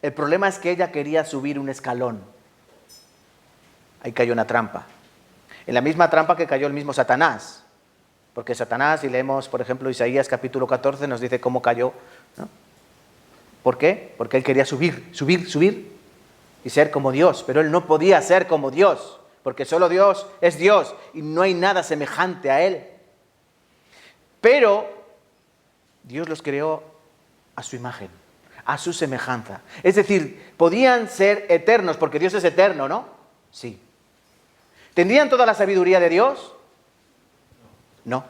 D: El problema es que ella quería subir un escalón. Ahí cayó una trampa. En la misma trampa que cayó el mismo Satanás. Porque Satanás, si leemos, por ejemplo, Isaías capítulo 14, nos dice cómo cayó, ¿no? ¿Por qué? Porque él quería subir y ser como Dios. Pero él no podía ser como Dios, porque solo Dios es Dios y no hay nada semejante a él. Pero Dios los creó a su imagen, a su semejanza. Es decir, podían ser eternos, porque Dios es eterno, ¿no? Sí. ¿Tendrían toda la sabiduría de Dios? No.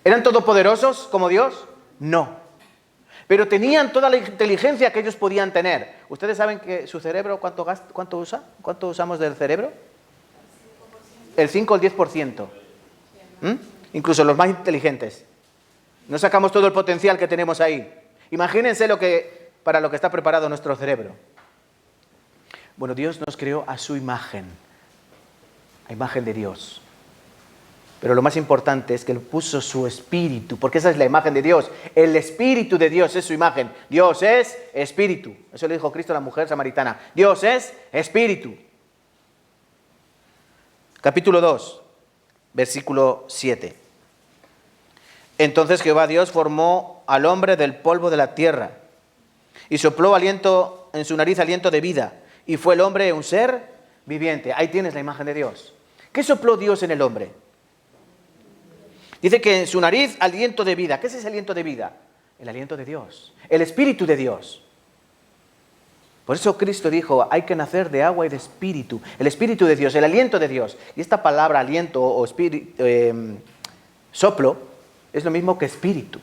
D: ¿Eran todopoderosos como Dios? No. Pero tenían toda la inteligencia que ellos podían tener. ¿Ustedes saben que su cerebro cuánto usa? ¿Cuánto usamos del cerebro? El 5 o el 10%. Incluso los más inteligentes. No sacamos todo el potencial que tenemos ahí. Imagínense para lo que está preparado nuestro cerebro. Bueno, Dios nos creó a su imagen. A imagen de Dios. Pero lo más importante es que Él puso su espíritu, porque esa es la imagen de Dios. El espíritu de Dios es su imagen. Dios es espíritu. Eso le dijo Cristo a la mujer samaritana. Dios es espíritu. Capítulo 2, versículo 7. Entonces Jehová Dios formó al hombre del polvo de la tierra y sopló aliento en su nariz, aliento de vida, y fue el hombre un ser viviente. Ahí tienes la imagen de Dios. ¿Qué sopló Dios en el hombre? Dice que en su nariz aliento de vida. ¿Qué es ese aliento de vida? El aliento de Dios, el espíritu de Dios. Por eso Cristo dijo, hay que nacer de agua y de espíritu. El espíritu de Dios, el aliento de Dios. Y esta palabra aliento o espíritu, soplo, es lo mismo que espíritu.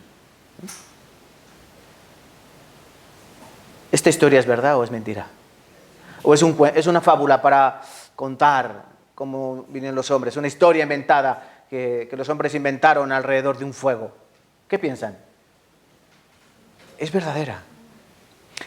D: ¿Esta historia es verdad o es mentira? ¿O es una fábula para contar cómo vienen los hombres? Una historia inventada que los hombres inventaron alrededor de un fuego. ¿Qué piensan? Es verdadera.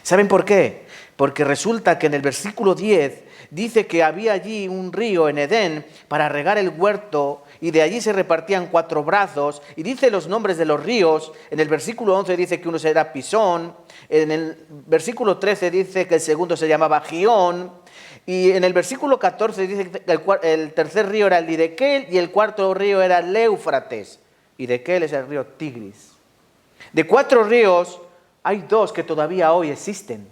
D: ¿Saben por qué? Porque resulta que en el versículo 10 dice que había allí un río en Edén para regar el huerto y de allí se repartían 4 brazos y dice los nombres de los ríos. En el versículo 11 dice que uno era Pisón, en el versículo 13 dice que el segundo se llamaba Gión. Y en el versículo 14 dice que el tercer río era el Hidekel y el cuarto río era el Éufrates. Hidekel es el río Tigris. De 4 ríos hay 2 que todavía hoy existen.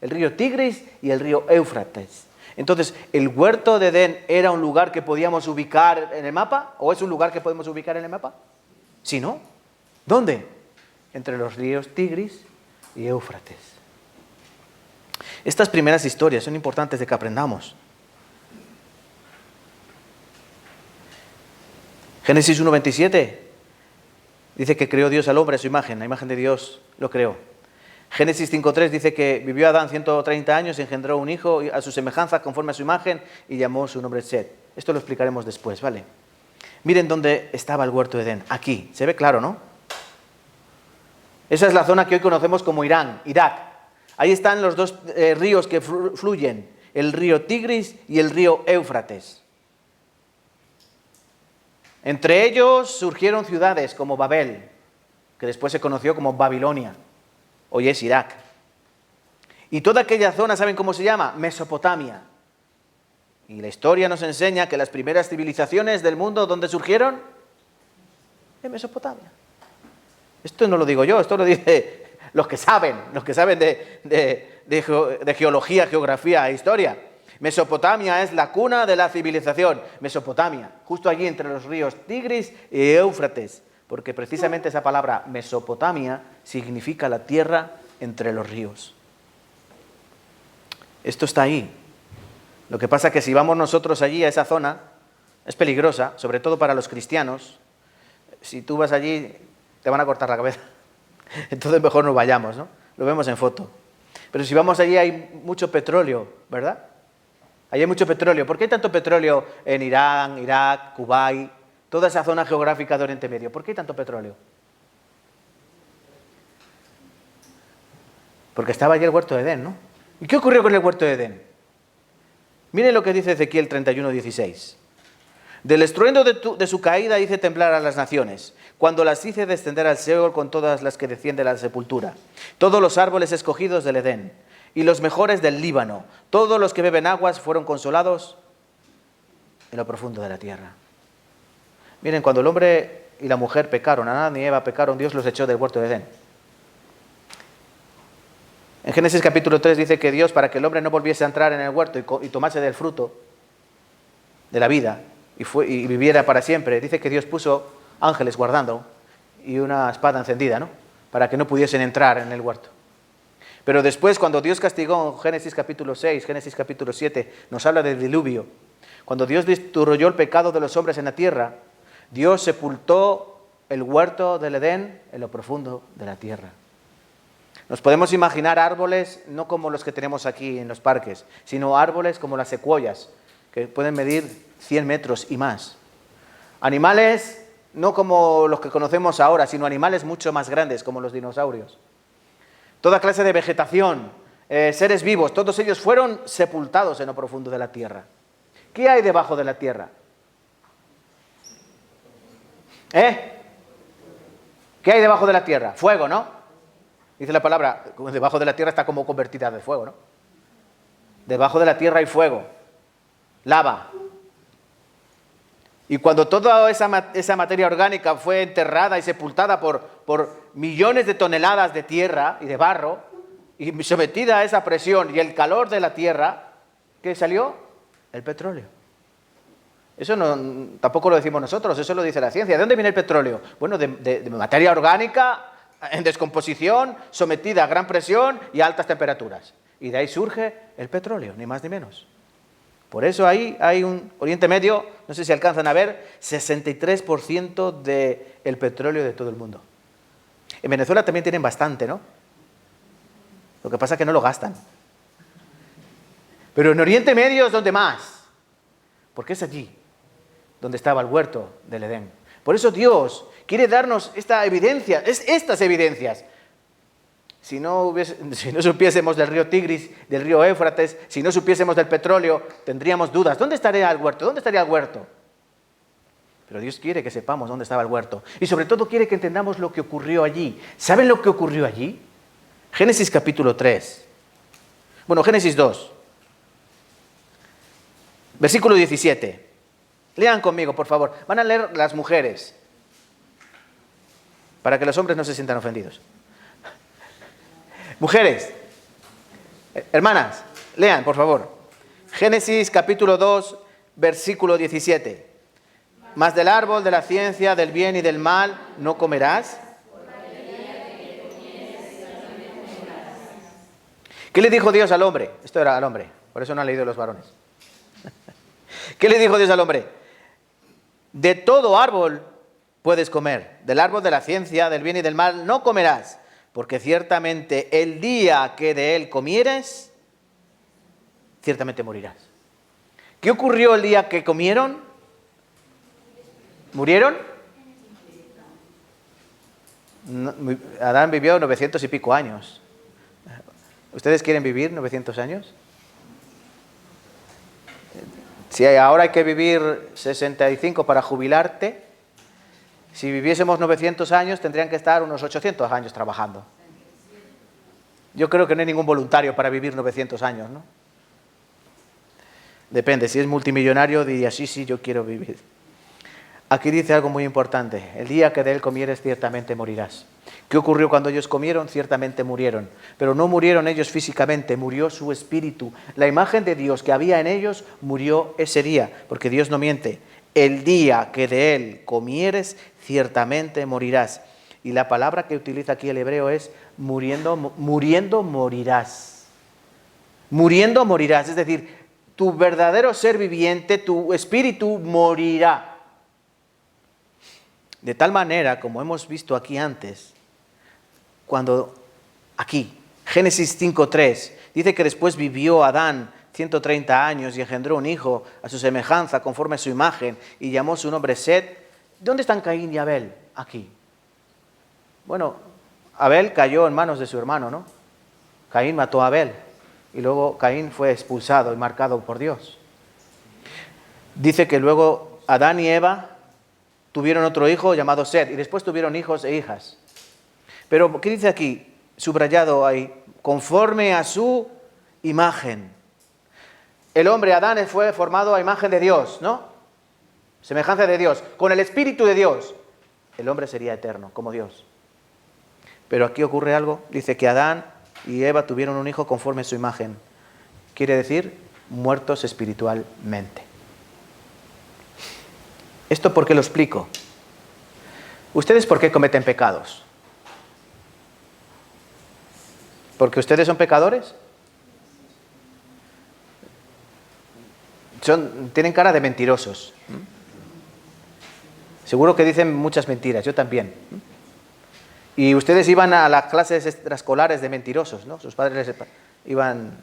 D: El río Tigris y el río Éufrates. Entonces, ¿el huerto de Edén era un lugar que podíamos ubicar en el mapa? ¿O es un lugar que podemos ubicar en el mapa? Sí, ¿no? ¿Dónde? Entre los ríos Tigris y Éufrates. Estas primeras historias son importantes de que aprendamos. Génesis 1:27 dice que creó Dios al hombre a su imagen, la imagen de Dios lo creó. Génesis 5:3 dice que vivió Adán 130 años y engendró un hijo a su semejanza conforme a su imagen y llamó su nombre Set. Esto lo explicaremos después, ¿vale? Miren dónde estaba el huerto de Edén, aquí, se ve claro, ¿no? Esa es la zona que hoy conocemos como Irán, Irak. Ahí están los dos ríos que fluyen, el río Tigris y el río Éufrates. Entre ellos surgieron ciudades como Babel, que después se conoció como Babilonia, hoy es Irak. Y toda aquella zona, ¿saben cómo se llama? Mesopotamia. Y la historia nos enseña que las primeras civilizaciones del mundo, ¿dónde surgieron? En Mesopotamia. Esto no lo digo yo, esto lo dicen los que saben de geología, geografía e historia. Mesopotamia es la cuna de la civilización. Mesopotamia, justo allí entre los ríos Tigris y Éufrates, porque precisamente esa palabra Mesopotamia significa la tierra entre los ríos. Esto está ahí. Lo que pasa es que si vamos nosotros allí a esa zona, es peligrosa, sobre todo para los cristianos. Si tú vas allí, te van a cortar la cabeza. Entonces mejor no vayamos, ¿no? Lo vemos en foto. Pero si vamos allí hay mucho petróleo, ¿verdad? Allí hay mucho petróleo. ¿Por qué hay tanto petróleo en Irán, Irak, Kuwait, toda esa zona geográfica de Oriente Medio? ¿Por qué hay tanto petróleo? Porque estaba allí el huerto de Edén, ¿no? ¿Y qué ocurrió con el huerto de Edén? Miren lo que dice Ezequiel 31:16. Del estruendo de su caída hice temblar a las naciones, cuando las hice descender al Seol con todas las que descienden a la sepultura. Todos los árboles escogidos del Edén y los mejores del Líbano, todos los que beben aguas fueron consolados en lo profundo de la tierra. Miren, cuando el hombre y la mujer pecaron, Adán y Eva pecaron, Dios los echó del huerto de Edén. En Génesis capítulo 3 dice que Dios, para que el hombre no volviese a entrar en el huerto y tomase del fruto de la vida y viviera para siempre, dice que Dios puso ángeles guardando y una espada encendida, ¿no? Para que no pudiesen entrar en el huerto. Pero después, cuando Dios castigó en Génesis capítulo 6, Génesis capítulo 7, nos habla del diluvio. Cuando Dios destruyó el pecado de los hombres en la tierra, Dios sepultó el huerto del Edén en lo profundo de la tierra. Nos podemos imaginar árboles no como los que tenemos aquí en los parques, sino árboles como las secuoyas, que pueden medir 100 metros y más. Animales no como los que conocemos ahora, sino animales mucho más grandes, como los dinosaurios. Toda clase de vegetación, seres vivos, todos ellos fueron sepultados en lo profundo de la tierra. ¿Qué hay debajo de la tierra? ¿Qué hay debajo de la tierra? Fuego, ¿no? Dice la palabra, debajo de la tierra está como convertida de fuego, ¿no? Debajo de la tierra hay fuego, lava. Y cuando toda esa materia orgánica fue enterrada y sepultada por millones de toneladas de tierra y de barro, y sometida a esa presión y el calor de la tierra, ¿qué salió? El petróleo. Eso tampoco lo decimos nosotros, eso lo dice la ciencia. ¿De dónde viene el petróleo? Bueno, de materia orgánica en descomposición, sometida a gran presión y a altas temperaturas. Y de ahí surge el petróleo, ni más ni menos. Por eso ahí hay un Oriente Medio, no sé si alcanzan a ver, 63% del petróleo de todo el mundo. En Venezuela también tienen bastante, ¿no? Lo que pasa es que no lo gastan. Pero en Oriente Medio es donde más, porque es allí donde estaba el huerto del Edén. Por eso Dios quiere darnos estas evidencias. Si no supiésemos del río Tigris, del río Éufrates, si no supiésemos del petróleo, tendríamos dudas. ¿Dónde estaría el huerto? ¿Dónde estaría el huerto? Pero Dios quiere que sepamos dónde estaba el huerto. Y sobre todo quiere que entendamos lo que ocurrió allí. ¿Saben lo que ocurrió allí? Génesis capítulo 3. Bueno, Génesis 2. Versículo 17. Lean conmigo, por favor. Van a leer las mujeres, para que los hombres no se sientan ofendidos. Mujeres, hermanas, lean, por favor. Génesis capítulo 2, versículo 17. Mas del árbol de la ciencia, del bien y del mal, no comerás. ¿Qué le dijo Dios al hombre? Esto era al hombre, por eso no han leído los varones. ¿Qué le dijo Dios al hombre? De todo árbol puedes comer, del árbol de la ciencia, del bien y del mal, no comerás, porque ciertamente el día que de él comieres, ciertamente morirás. ¿Qué ocurrió el día que comieron? ¿Murieron? Adán vivió 900 y pico años. ¿Ustedes quieren vivir 900 años? Si ahora hay que vivir 65 para jubilarte, si viviésemos 900 años tendrían que estar unos 800 años trabajando. Yo creo que no hay ningún voluntario para vivir 900 años, ¿no? Depende, si es multimillonario diría, sí, yo quiero vivir. Aquí dice algo muy importante, el día que de él comieres ciertamente morirás. ¿Qué ocurrió cuando ellos comieron? Ciertamente murieron, pero no murieron ellos físicamente, murió su espíritu. La imagen de Dios que había en ellos murió ese día, porque Dios no miente. El día que de él comieres ciertamente morirás. Y la palabra que utiliza aquí el hebreo es muriendo morirás. Muriendo morirás, es decir, tu verdadero ser viviente, tu espíritu morirá. De tal manera, como hemos visto aquí antes, cuando aquí, Génesis 5:3, dice que después vivió Adán 130 años y engendró un hijo a su semejanza, conforme a su imagen, y llamó su nombre Set. ¿Dónde están Caín y Abel? Aquí. Bueno, Abel cayó en manos de su hermano, ¿no? Caín mató a Abel y luego Caín fue expulsado y marcado por Dios. Dice que luego Adán y Eva tuvieron otro hijo llamado Set y después tuvieron hijos e hijas. Pero, ¿qué dice aquí? Subrayado ahí, conforme a su imagen. El hombre Adán fue formado a imagen de Dios, ¿no? Semejanza de Dios, con el Espíritu de Dios. El hombre sería eterno, como Dios. Pero aquí ocurre algo, dice que Adán y Eva tuvieron un hijo conforme a su imagen. Quiere decir, muertos espiritualmente. ¿Esto por qué lo explico? ¿Ustedes por qué cometen pecados? ¿Porque ustedes son pecadores? Tienen cara de mentirosos. Seguro que dicen muchas mentiras, yo también. Y ustedes iban a las clases extraescolares de mentirosos, ¿no? Sus padres les iban...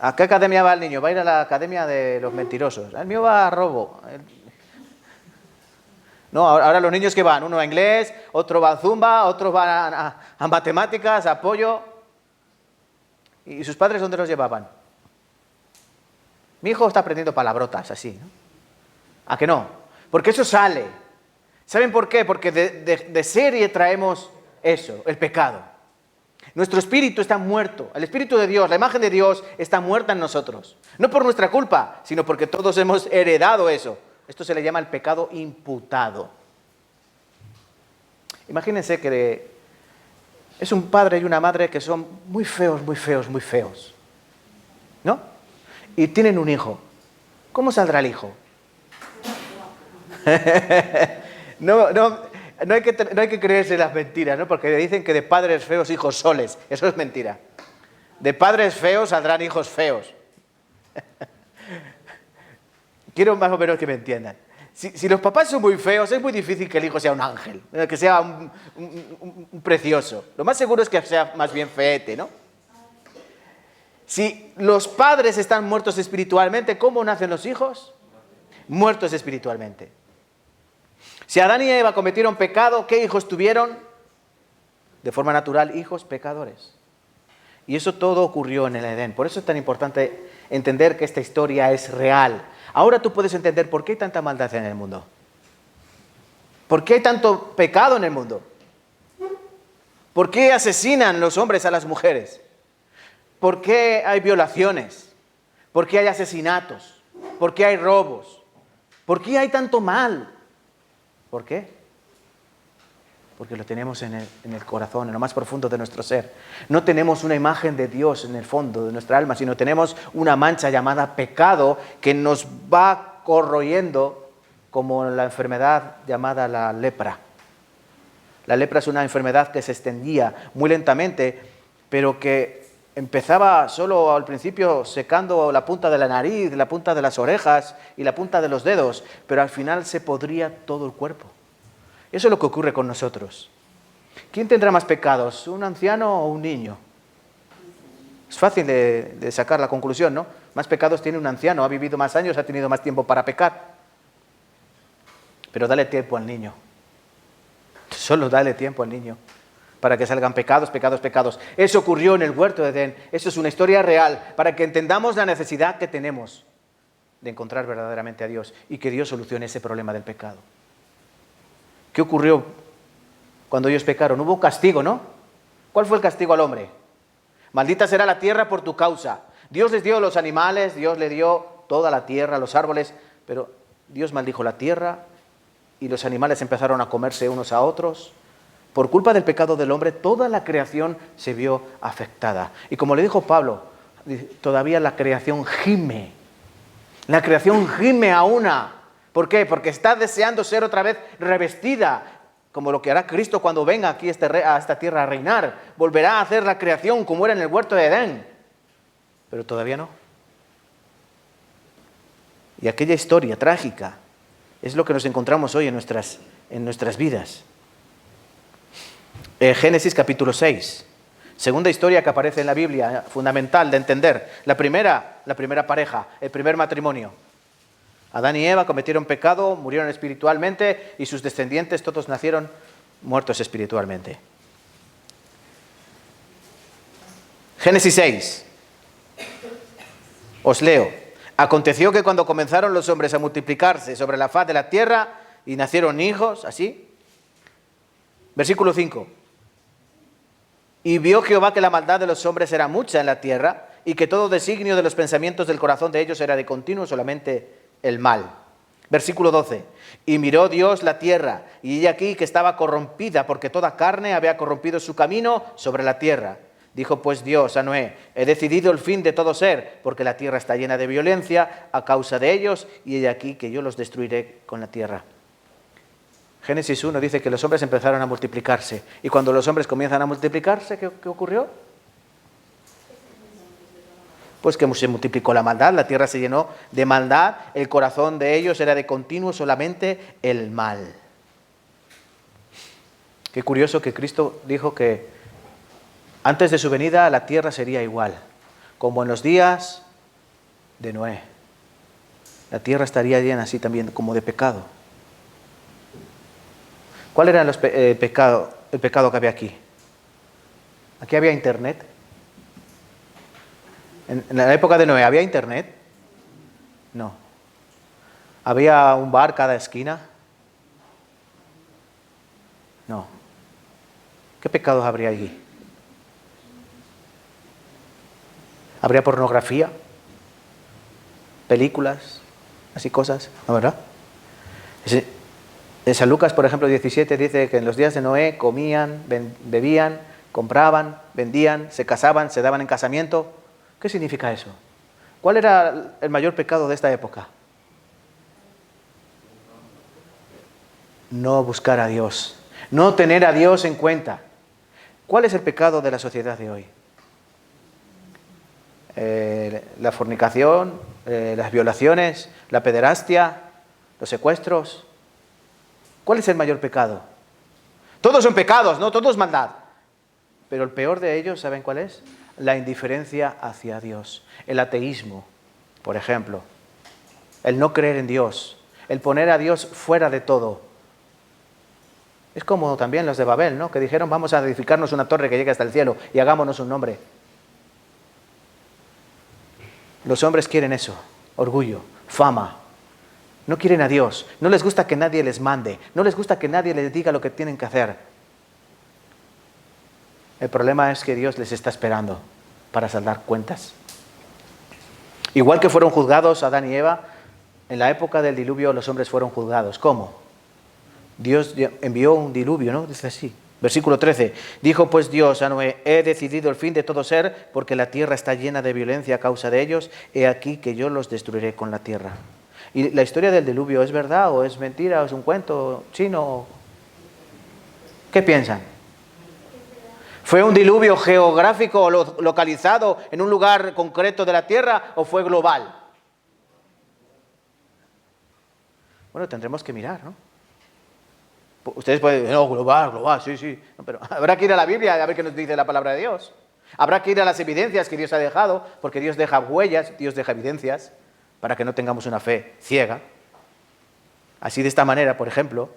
D: ¿A qué academia va el niño? Va a ir a la academia de los mentirosos. El mío va a robo. No, ahora los niños que van, uno a inglés, otro va a zumba, otro va a matemáticas, a apoyo. ¿Y sus padres dónde los llevaban? Mi hijo está aprendiendo palabrotas así, ¿no? ¿A que no? Porque eso sale. ¿Saben por qué? Porque de serie traemos eso, el pecado. Nuestro espíritu está muerto. El espíritu de Dios, la imagen de Dios está muerta en nosotros. No por nuestra culpa, sino porque todos hemos heredado eso. Esto se le llama el pecado imputado. Imagínense que es un padre y una madre que son muy feos, muy feos, muy feos, ¿no? Y tienen un hijo. ¿Cómo saldrá el hijo? No hay que creerse las mentiras, ¿no? Porque dicen que de padres feos, hijos soles. Eso es mentira. De padres feos saldrán hijos feos. Quiero más o menos que me entiendan. Si los papás son muy feos, es muy difícil que el hijo sea un ángel, que sea un precioso. Lo más seguro es que sea más bien feete, ¿no? Si los padres están muertos espiritualmente, ¿cómo nacen los hijos? Muertos espiritualmente. Si Adán y Eva cometieron pecado, ¿qué hijos tuvieron? De forma natural, hijos pecadores. Y eso todo ocurrió en el Edén. Por eso es tan importante entender que esta historia es real. Ahora tú puedes entender por qué hay tanta maldad en el mundo. ¿Por qué hay tanto pecado en el mundo? ¿Por qué asesinan los hombres a las mujeres? ¿Por qué hay violaciones? ¿Por qué hay asesinatos? ¿Por qué hay robos? ¿Por qué hay tanto mal? ¿Por qué? Porque lo tenemos en el corazón, en lo más profundo de nuestro ser. No tenemos una imagen de Dios en el fondo de nuestra alma, sino tenemos una mancha llamada pecado que nos va corroyendo como la enfermedad llamada la lepra. La lepra es una enfermedad que se extendía muy lentamente, pero que empezaba solo al principio secando la punta de la nariz, la punta de las orejas y la punta de los dedos, pero al final se podría todo el cuerpo. Eso es lo que ocurre con nosotros. ¿Quién tendrá más pecados, un anciano o un niño? Es fácil de sacar la conclusión, ¿no? Más pecados tiene un anciano, ha vivido más años, ha tenido más tiempo para pecar. Pero dale tiempo al niño. Solo dale tiempo al niño. para que salgan pecados, pecados, pecados. Eso ocurrió en el huerto de Edén. Eso es una historia real para que entendamos la necesidad que tenemos de encontrar verdaderamente a Dios y que Dios solucione ese problema del pecado. ¿Qué ocurrió cuando ellos pecaron? Hubo castigo, ¿no? ¿Cuál fue el castigo al hombre? Maldita será la tierra por tu causa. Dios les dio los animales, Dios le dio toda la tierra, los árboles, pero Dios maldijo la tierra y los animales empezaron a comerse unos a otros. Por culpa del pecado del hombre, toda la creación se vio afectada. Y como le dijo Pablo, todavía la creación gime. La creación gime a una. ¿Por qué? Porque está deseando ser otra vez revestida, como lo que hará Cristo cuando venga aquí a esta tierra a reinar. Volverá a hacer la creación como era en el huerto de Edén. Pero todavía no. Y aquella historia trágica es lo que nos encontramos hoy en nuestras vidas. Génesis capítulo 6. Segunda historia que aparece en la Biblia, fundamental de entender. La primera pareja, el primer matrimonio. Adán y Eva cometieron pecado, murieron espiritualmente y sus descendientes todos nacieron muertos espiritualmente. Génesis 6. Os leo. Aconteció que cuando comenzaron los hombres a multiplicarse sobre la faz de la tierra y nacieron hijos, así. Versículo 5. Y vio Jehová que la maldad de los hombres era mucha en la tierra y que todo designio de los pensamientos del corazón de ellos era de continuo solamente el mal. Versículo 12. Y miró Dios la tierra, y he aquí que estaba corrompida, porque toda carne había corrompido su camino sobre la tierra. Dijo pues Dios a Noé: he decidido el fin de todo ser, porque la tierra está llena de violencia a causa de ellos, y he aquí que yo los destruiré con la tierra. Génesis 1 dice que los hombres empezaron a multiplicarse. Y cuando los hombres comienzan a multiplicarse, ¿qué ocurrió? Pues que se multiplicó la maldad, la tierra se llenó de maldad, el corazón de ellos era de continuo solamente el mal. Qué curioso que Cristo dijo que antes de su venida la tierra sería igual, como en los días de Noé. La tierra estaría llena así también como de pecado. ¿Cuál era el pecado que había aquí? Aquí había internet. En la época de Noé, ¿había internet? No. ¿Había un bar cada esquina? No. ¿Qué pecados habría allí? ¿Habría pornografía? ¿Películas? Así cosas, ¿no, verdad? En San Lucas, por ejemplo, 17 dice que en los días de Noé comían, bebían, compraban, vendían, se casaban, se daban en casamiento. ¿Qué significa eso? ¿Cuál era el mayor pecado de esta época? No buscar a Dios, no tener a Dios en cuenta. ¿Cuál es el pecado de la sociedad de hoy? La fornicación, las violaciones, la pederastia, los secuestros. ¿Cuál es el mayor pecado? Todos son pecados, ¿no? Todo es maldad. Pero el peor de ellos, ¿saben cuál es? La indiferencia hacia Dios. El ateísmo, por ejemplo. El no creer en Dios. El poner a Dios fuera de todo. Es como también los de Babel, ¿no? Que dijeron: vamos a edificarnos una torre que llegue hasta el cielo y hagámonos un nombre. Los hombres quieren eso. Orgullo, fama. No quieren a Dios. No les gusta que nadie les mande. No les gusta que nadie les diga lo que tienen que hacer. El problema es que Dios les está esperando para saldar cuentas. Igual que fueron juzgados Adán y Eva, en la época del diluvio los hombres fueron juzgados. ¿Cómo? Dios envió un diluvio, ¿no? Dice así. Versículo 13. Dijo pues Dios a Noé: he decidido el fin de todo ser, porque la tierra está llena de violencia a causa de ellos. He aquí que yo los destruiré con la tierra. ¿Y la historia del diluvio es verdad o es mentira o es un cuento chino? ¿Qué piensan? ¿Fue un diluvio geográfico o localizado en un lugar concreto de la tierra o fue global? Bueno, tendremos que mirar, ¿no? Ustedes pueden decir: no, global, sí. No, pero habrá que ir a la Biblia a ver qué nos dice la palabra de Dios. Habrá que ir a las evidencias que Dios ha dejado, porque Dios deja huellas, Dios deja evidencias, para que no tengamos una fe ciega. Así, de esta manera, por ejemplo,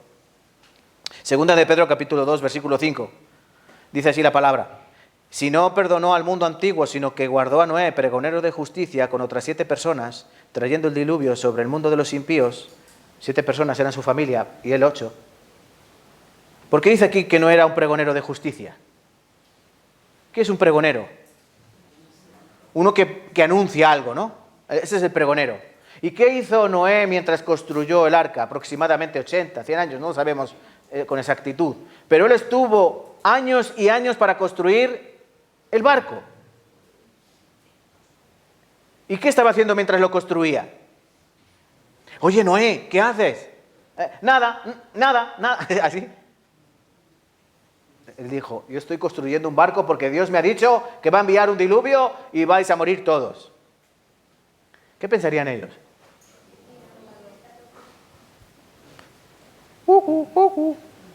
D: segunda de Pedro capítulo 2, versículo 5. Dice así la palabra. Si no perdonó al mundo antiguo, sino que guardó a Noé, pregonero de justicia, con otras 7 personas, trayendo el diluvio sobre el mundo de los impíos. 7 personas eran su familia y él 8. ¿Por qué dice aquí que no era un pregonero de justicia? ¿Qué es un pregonero? Uno que anuncia algo, ¿no? Ese es el pregonero. ¿Y qué hizo Noé mientras construyó el arca? Aproximadamente 80, 100 años, no lo sabemos con exactitud. Pero él estuvo años y años para construir el barco. ¿Y qué estaba haciendo mientras lo construía? Oye, Noé, ¿qué haces? Nada. Así. Él dijo, yo estoy construyendo un barco porque Dios me ha dicho que va a enviar un diluvio y vais a morir todos. ¿Qué pensarían ellos?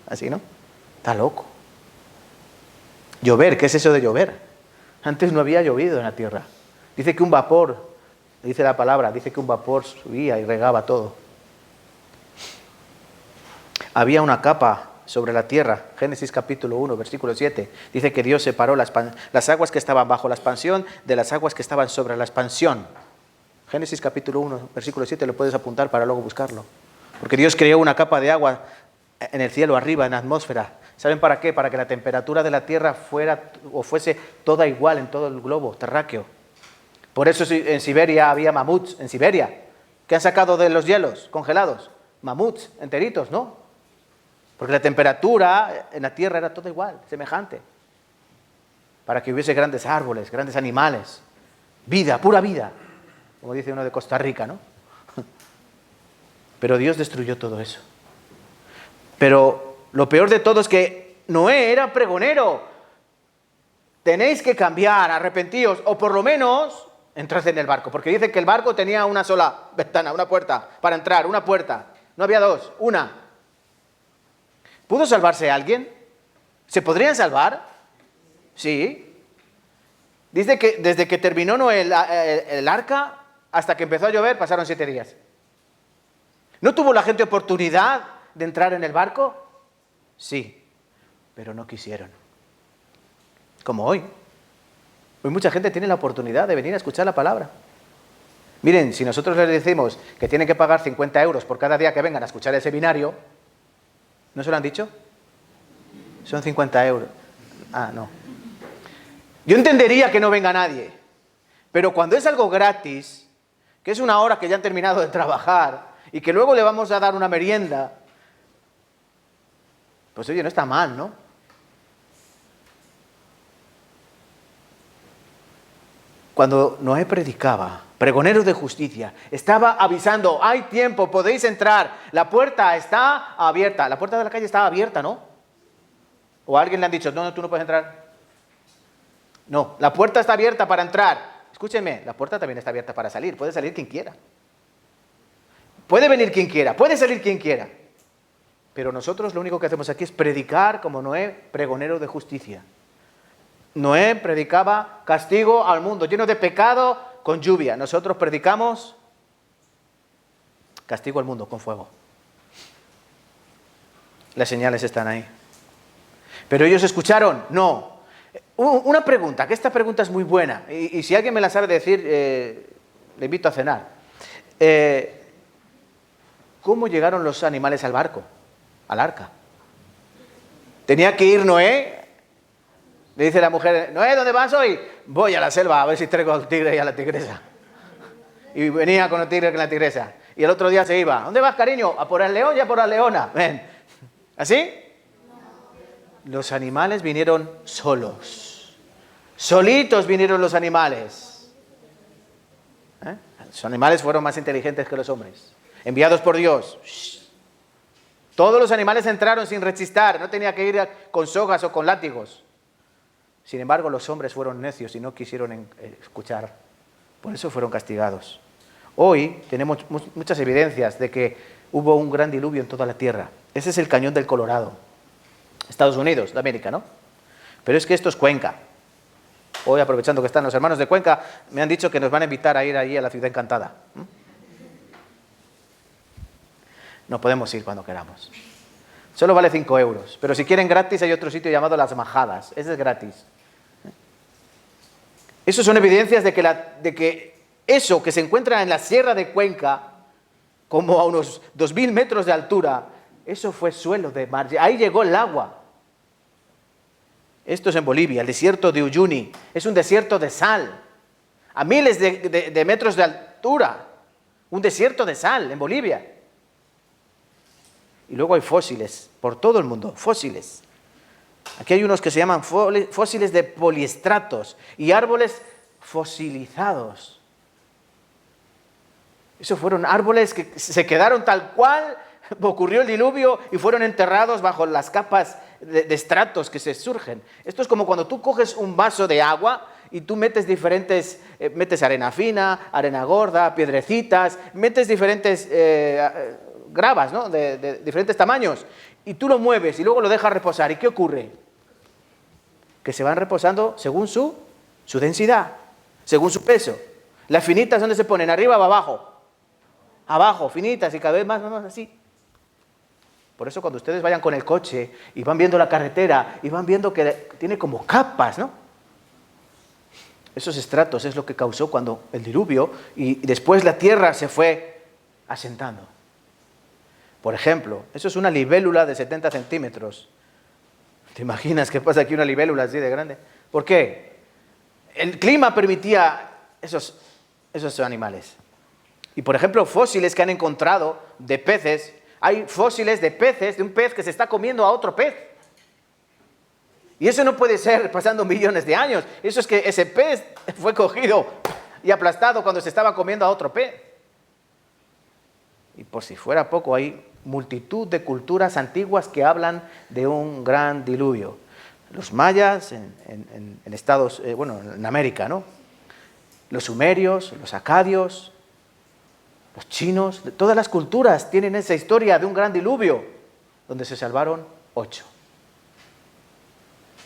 D: Así, ¿no? Está loco. Llover, ¿qué es eso de llover? Antes no había llovido en la tierra. Dice que un vapor, dice la palabra, dice que un vapor subía y regaba todo. Había una capa sobre la tierra. Génesis capítulo 1, versículo 7. Dice que Dios separó las aguas que estaban bajo la expansión de las aguas que estaban sobre la expansión. Génesis capítulo 1, versículo 7, lo puedes apuntar para luego buscarlo. Porque Dios creó una capa de agua en el cielo arriba, en la atmósfera. ¿Saben para qué? Para que la temperatura de la tierra fuese toda igual en todo el globo terráqueo. Por eso en Siberia había mamuts, en Siberia, que han sacado de los hielos congelados. Mamuts enteritos, ¿no? Porque la temperatura en la tierra era toda igual, semejante. Para que hubiese grandes árboles, grandes animales. Vida, pura vida. Como dice uno de Costa Rica, ¿no? Pero Dios destruyó todo eso. Pero lo peor de todo es que Noé era pregonero. Tenéis que cambiar, arrepentíos, o por lo menos entrad en el barco. Porque dice que el barco tenía una sola ventana, una puerta para entrar, una puerta. No había dos, una. ¿Pudo salvarse alguien? ¿Se podrían salvar? Sí. Dice que desde que terminó Noé el arca hasta que empezó a llover pasaron 7 días. ¿No tuvo la gente oportunidad de entrar en el barco? Sí, pero no quisieron. Como hoy. Hoy mucha gente tiene la oportunidad de venir a escuchar la palabra. Miren, si nosotros les decimos que tienen que pagar 50 euros por cada día que vengan a escuchar el seminario, ¿no se lo han dicho? Son 50 euros. Ah, no. Yo entendería que no venga nadie, pero cuando es algo gratis, que es una hora que ya han terminado de trabajar y que luego le vamos a dar una merienda, pues oye, no está mal, ¿no? Cuando Noé predicaba, pregonero de justicia, estaba avisando, hay tiempo, podéis entrar, la puerta está abierta. La puerta de la calle estaba abierta, ¿no? O a alguien le han dicho, no, tú no puedes entrar. No, la puerta está abierta para entrar. Escúchenme, la puerta también está abierta para salir. Puede salir quien quiera. Puede venir quien quiera, puede salir quien quiera. Pero nosotros lo único que hacemos aquí es predicar como Noé, pregonero de justicia. Noé predicaba castigo al mundo, lleno de pecado con lluvia. Nosotros predicamos castigo al mundo con fuego. Las señales están ahí. ¿Pero ellos escucharon? No. Una pregunta, que esta pregunta es muy buena. Y si alguien me la sabe decir, le invito a cenar. ¿Cómo llegaron los animales al barco? Al arca. Tenía que ir Noé. Le dice la mujer, Noé, ¿dónde vas hoy? Voy a la selva a ver si traigo al tigre y a la tigresa. Y venía con el tigre y con la tigresa. Y el otro día se iba. ¿Dónde vas, cariño? A por el león y a por la leona. Ven. ¿Así? Los animales vinieron solos. Solitos vinieron los animales. Los animales fueron más inteligentes que los hombres. Enviados por Dios. Todos los animales entraron sin rechistar. No tenía que ir con sogas o con látigos. Sin embargo, los hombres fueron necios y no quisieron escuchar. Por eso fueron castigados. Hoy tenemos muchas evidencias de que hubo un gran diluvio en toda la tierra. Ese es el cañón del Colorado. Estados Unidos, de América, ¿no? Pero es que esto es Cuenca. Hoy, aprovechando que están los hermanos de Cuenca, me han dicho que nos van a invitar a ir allí a la ciudad encantada. No podemos ir cuando queramos. Solo vale 5 euros. Pero si quieren gratis hay otro sitio llamado Las Majadas. Ese es gratis. Eso son evidencias de que eso que se encuentra en la Sierra de Cuenca, como a unos 2000 metros de altura, eso fue suelo de mar. Ahí llegó el agua. Esto es en Bolivia, el desierto de Uyuni. Es un desierto de sal. A miles de metros de altura. Un desierto de sal en Bolivia. Y luego hay fósiles por todo el mundo, fósiles. Aquí hay unos que se llaman fósiles de poliestratos y árboles fosilizados. Esos fueron árboles que se quedaron tal cual ocurrió el diluvio y fueron enterrados bajo las capas de estratos que se surgen. Esto es como cuando tú coges un vaso de agua y tú metes metes arena fina, arena gorda, piedrecitas, metes diferentes gravas, ¿no? de diferentes tamaños, y tú lo mueves y luego lo dejas reposar. ¿Y qué ocurre? Que se van reposando según su densidad, según su peso. Las finitas, ¿dónde se ponen? ¿Arriba o abajo? Abajo, finitas, y cada vez más así. Por eso cuando ustedes vayan con el coche y van viendo la carretera y van viendo que tiene como capas, ¿no? Esos estratos es lo que causó cuando el diluvio y después la tierra se fue asentando. Por ejemplo, eso es una libélula de 70 centímetros. ¿Te imaginas qué pasa aquí una libélula así de grande? ¿Por qué? El clima permitía esos animales. Y por ejemplo, fósiles que han encontrado de peces. Hay fósiles de peces, de un pez que se está comiendo a otro pez. Y eso no puede ser pasando millones de años. Eso es que ese pez fue cogido y aplastado cuando se estaba comiendo a otro pez. Y por si fuera poco, hay multitud de culturas antiguas que hablan de un gran diluvio. Los mayas en en América, ¿no? Los sumerios, los acadios, los chinos, todas las culturas tienen esa historia de un gran diluvio, donde se salvaron 8.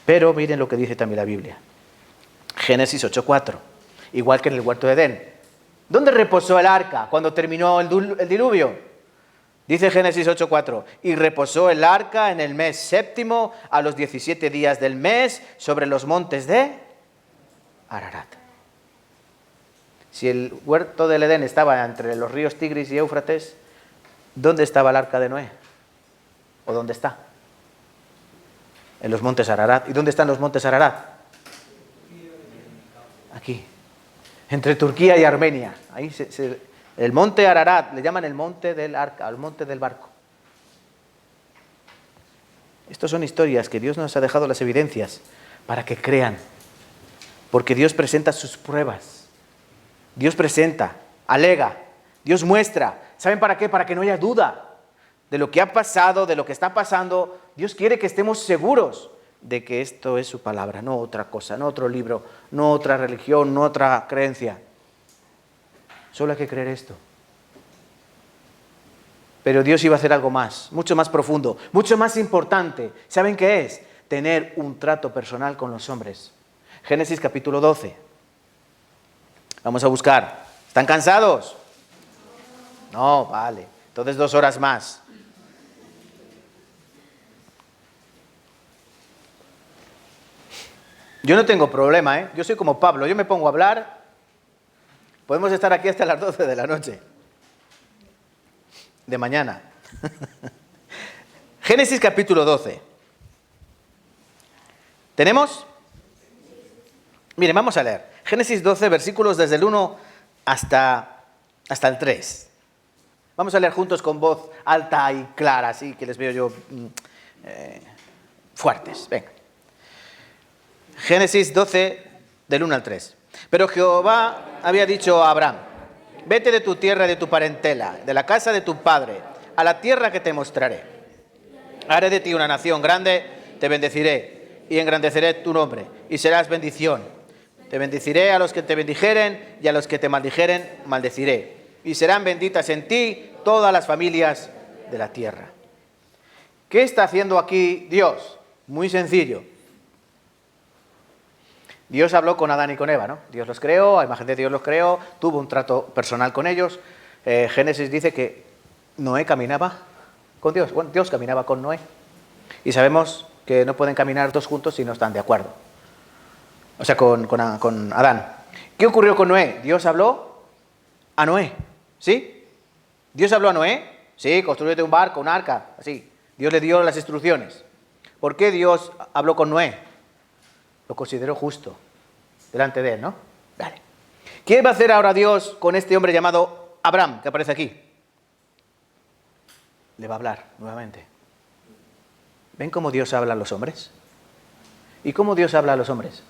D: Pero miren lo que dice también la Biblia. Génesis 8:4, igual que en el huerto de Edén. ¿Dónde reposó el arca cuando terminó el diluvio? Dice Génesis 8:4, y reposó el arca en el mes séptimo, a los 17 días del mes, sobre los montes de Ararat. Si el huerto del Edén estaba entre los ríos Tigris y Éufrates, ¿dónde estaba el arca de Noé? ¿O dónde está? En los montes Ararat. ¿Y dónde están los montes Ararat? Aquí, entre Turquía y Armenia. Ahí el monte Ararat, le llaman el monte del arca, el monte del barco. Estas son historias que Dios nos ha dejado las evidencias para que crean. Porque Dios presenta sus pruebas. Dios presenta, alega, Dios muestra. ¿Saben para qué? Para que no haya duda de lo que ha pasado, de lo que está pasando. Dios quiere que estemos seguros de que esto es su palabra, no otra cosa, no otro libro, no otra religión, no otra creencia. Solo hay que creer esto. Pero Dios iba a hacer algo más, mucho más profundo, mucho más importante. ¿Saben qué es? Tener un trato personal con los hombres. Génesis capítulo 12. Vamos a buscar. ¿Están cansados? No, vale. Entonces 2 horas más. Yo no tengo problema, ¿eh? Yo soy como Pablo, yo me pongo a hablar. Podemos estar aquí hasta las 12 de la noche. De mañana. Génesis capítulo 12. ¿Tenemos? Miren, vamos a leer. Génesis 12, versículos desde el 1 hasta el 3. Vamos a leer juntos con voz alta y clara, así que les veo yo fuertes. Venga. Génesis 12, del 1 al 3. Pero Jehová había dicho a Abraham: vete de tu tierra y de tu parentela, de la casa de tu padre, a la tierra que te mostraré. Haré de ti una nación grande, te bendeciré y engrandeceré tu nombre, y serás bendición. Te bendeciré a los que te bendijeren, y a los que te maldijeren, maldeciré. Y serán benditas en ti todas las familias de la tierra. ¿Qué está haciendo aquí Dios? Muy sencillo. Dios habló con Adán y con Eva, ¿no? Dios los creó, a imagen de Dios los creó, tuvo un trato personal con ellos. Génesis dice que Noé caminaba con Dios. Bueno, Dios caminaba con Noé. Y sabemos que no pueden caminar dos juntos si no están de acuerdo. O sea, con Adán. ¿Qué ocurrió con Noé? Dios habló a Noé, ¿sí? Dios habló a Noé, sí, construyete un barco, un arca, así. Dios le dio las instrucciones. ¿Por qué Dios habló con Noé? Lo consideró justo delante de él, ¿no? Vale. ¿Qué va a hacer ahora Dios con este hombre llamado Abraham, que aparece aquí? Le va a hablar nuevamente. ¿Ven cómo Dios habla a los hombres? ¿Y cómo Dios habla a los hombres?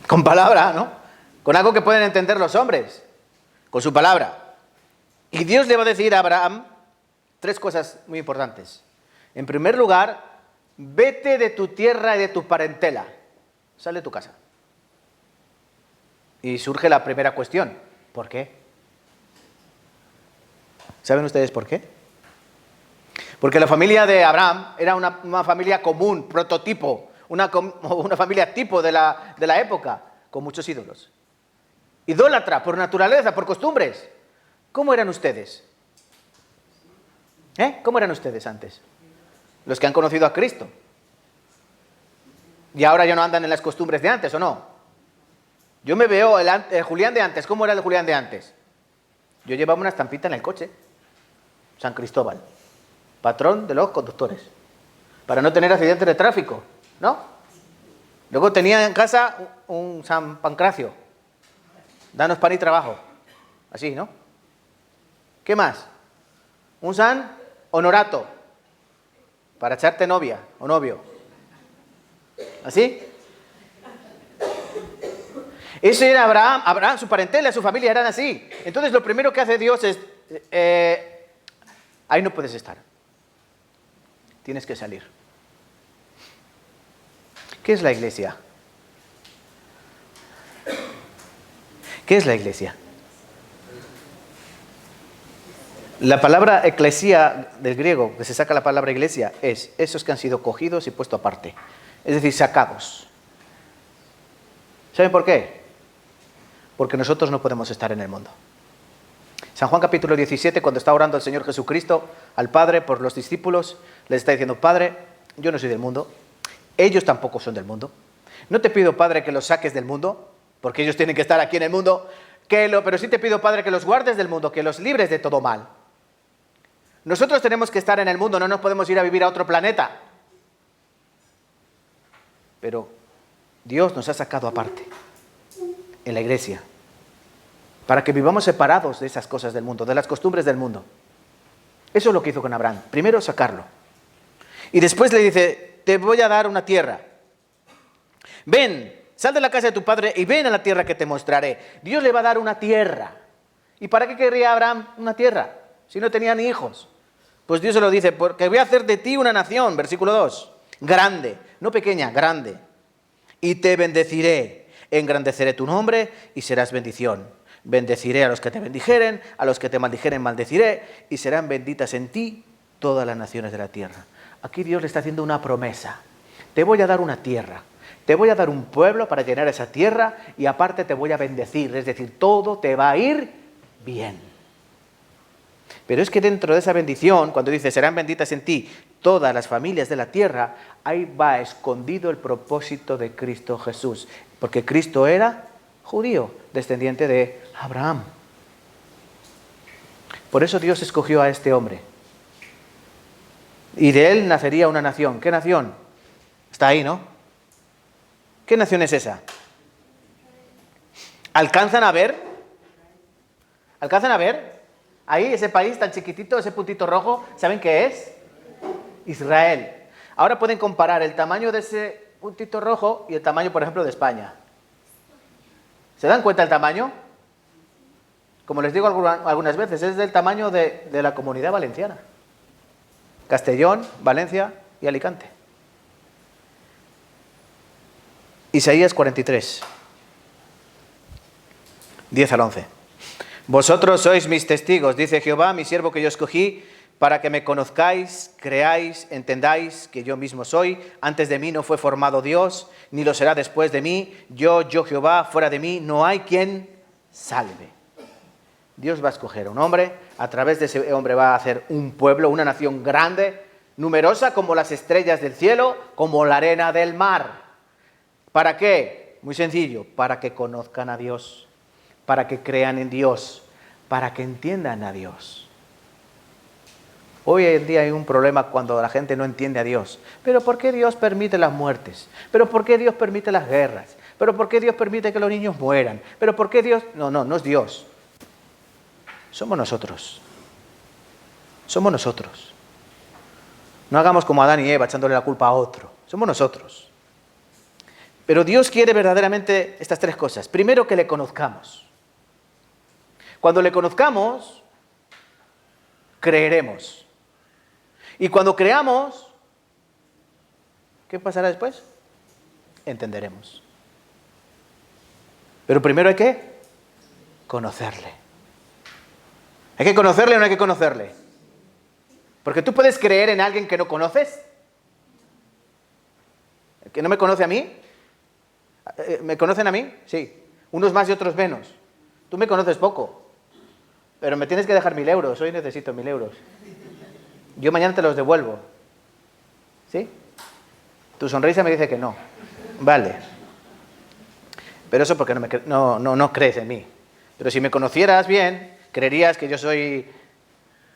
D: Con palabra, ¿no? Con algo que pueden entender los hombres. Con su palabra. Y Dios le va a decir a Abraham 3 cosas muy importantes. En primer lugar, vete de tu tierra y de tu parentela. Sal de tu casa. Y surge la primera cuestión. ¿Por qué? ¿Saben ustedes por qué? Porque la familia de Abraham era una familia común, prototipo, una familia tipo de la época, con muchos ídolos. Idólatra, por naturaleza, por costumbres. ¿Cómo eran ustedes? ¿Cómo eran ustedes antes? Los que han conocido a Cristo. Y ahora ya no andan en las costumbres de antes, ¿o no? Yo me veo el Julián de antes. ¿Cómo era el Julián de antes? Yo llevaba una estampita en el coche. San Cristóbal. Patrón de los conductores. Para no tener accidentes de tráfico, ¿no? Luego tenía en casa un San Pancracio. Danos pan y trabajo. Así, ¿no? ¿Qué más? Un San Honorato. Para echarte novia o novio. ¿Así? Ese era Abraham, su parentela, su familia eran así. Entonces lo primero que hace Dios es, ahí no puedes estar. Tienes que salir. ¿Qué es la iglesia? ¿Qué es la iglesia? La palabra eclesia del griego, que se saca la palabra iglesia, es esos que han sido cogidos y puestos aparte. Es decir, sacados. ¿Saben por qué? Porque nosotros no podemos estar en el mundo. San Juan capítulo 17, cuando está orando el Señor Jesucristo al Padre por los discípulos, les está diciendo: Padre, yo no soy del mundo, ellos tampoco son del mundo. No te pido, Padre, que los saques del mundo, porque ellos tienen que estar aquí en el mundo, pero sí te pido, Padre, que los guardes del mundo, que los libres de todo mal. Nosotros tenemos que estar en el mundo, no nos podemos ir a vivir a otro planeta. Pero Dios nos ha sacado aparte, en la iglesia, para que vivamos separados de esas cosas del mundo, de las costumbres del mundo. Eso es lo que hizo con Abraham. Primero sacarlo. Y después le dice: te voy a dar una tierra. Ven, sal de la casa de tu padre y ven a la tierra que te mostraré. Dios le va a dar una tierra. ¿Y para qué querría Abraham una tierra si no tenía ni hijos? Pues Dios se lo dice: porque voy a hacer de ti una nación, versículo 2, grande, no pequeña, grande. Y te bendeciré, engrandeceré tu nombre y serás bendición. Bendeciré a los que te bendijeren, a los que te maldijeren maldeciré, y serán benditas en ti todas las naciones de la tierra. Aquí Dios le está haciendo una promesa. Te voy a dar una tierra, te voy a dar un pueblo para llenar esa tierra, y aparte te voy a bendecir, es decir, todo te va a ir bien. Pero es que dentro de esa bendición, cuando dice serán benditas en ti todas las familias de la tierra, ahí va escondido el propósito de Cristo Jesús. Porque Cristo era judío, descendiente de Abraham. Por eso Dios escogió a este hombre. Y de él nacería una nación. ¿Qué nación? Está ahí, ¿no? ¿Qué nación es esa? ¿Alcanzan a ver? ¿Alcanzan a ver? Ahí, ese país tan chiquitito, ese puntito rojo, ¿saben qué es? Israel. Ahora pueden comparar el tamaño de ese puntito rojo y el tamaño, por ejemplo, de España. ¿Se dan cuenta el tamaño? Como les digo algunas veces, es del tamaño de la Comunidad Valenciana. Castellón, Valencia y Alicante. Isaías 43, 10 al 11. Vosotros sois mis testigos, dice Jehová, mi siervo que yo escogí, para que me conozcáis, creáis, entendáis que yo mismo soy. Antes de mí no fue formado Dios, ni lo será después de mí. Yo Jehová, fuera de mí no hay quien salve. Dios va a escoger a un hombre, a través de ese hombre va a hacer un pueblo, una nación grande, numerosa como las estrellas del cielo, como la arena del mar. ¿Para qué? Muy sencillo, para que conozcan a Dios, para que crean en Dios, para que entiendan a Dios. Hoy en día hay un problema cuando la gente no entiende a Dios. ¿Pero por qué Dios permite las muertes? ¿Pero por qué Dios permite las guerras? ¿Pero por qué Dios permite que los niños mueran? ¿Pero por qué Dios...? No es Dios. Somos nosotros. Somos nosotros. No hagamos como Adán y Eva echándole la culpa a otro. Somos nosotros. Pero Dios quiere verdaderamente estas tres cosas. Primero, que le conozcamos. Cuando le conozcamos, creeremos. Y cuando creamos, ¿qué pasará después? Entenderemos. Pero primero hay que conocerle. ¿Hay que conocerle o no hay que conocerle? Porque tú puedes creer en alguien que no conoces. ¿Que no me conoce a mí? ¿Me conocen a mí? Sí. Unos más y otros menos. Tú me conoces poco. Pero me tienes que dejar 1.000 euros. Hoy necesito 1.000 euros. Yo mañana te los devuelvo. ¿Sí? Tu sonrisa me dice que no. Vale. Pero eso porque no crees en mí. Pero si me conocieras bien, creerías que yo soy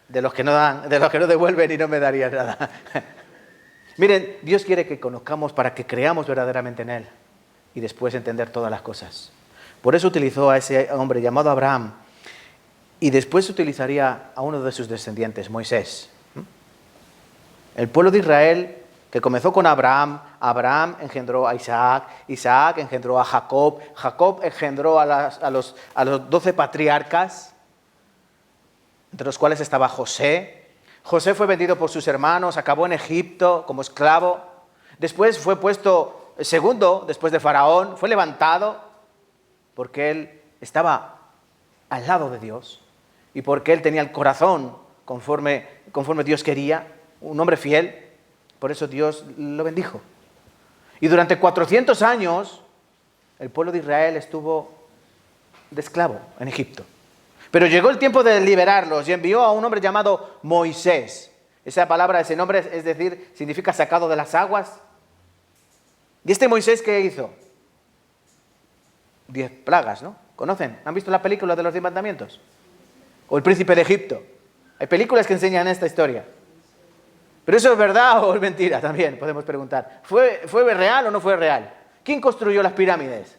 D: de los que no dan, de los que no devuelven y no me darías nada. Miren, Dios quiere que conozcamos para que creamos verdaderamente en Él y después entender todas las cosas. Por eso utilizó a ese hombre llamado Abraham y después utilizaría a uno de sus descendientes, Moisés. El pueblo de Israel, que comenzó con Abraham, Abraham engendró a Isaac, Isaac engendró a Jacob, Jacob engendró a los 12 patriarcas, entre los cuales estaba José. José fue vendido por sus hermanos, acabó en Egipto como esclavo. Después fue puesto segundo, después de Faraón, fue levantado porque él estaba al lado de Dios y porque él tenía el corazón conforme Dios quería, un hombre fiel. Por eso Dios lo bendijo. Y durante 400 años el pueblo de Israel estuvo de esclavo en Egipto. Pero llegó el tiempo de liberarlos y envió a un hombre llamado Moisés. Esa palabra, ese nombre, es decir, significa sacado de las aguas. ¿Y este Moisés qué hizo? 10 plagas, ¿no? ¿Conocen? ¿Han visto la película de los 10 mandamientos? O El Príncipe de Egipto. Hay películas que enseñan esta historia. ¿Pero eso es verdad o es mentira? También podemos preguntar. ¿Fue real o no fue real? ¿Quién construyó las pirámides?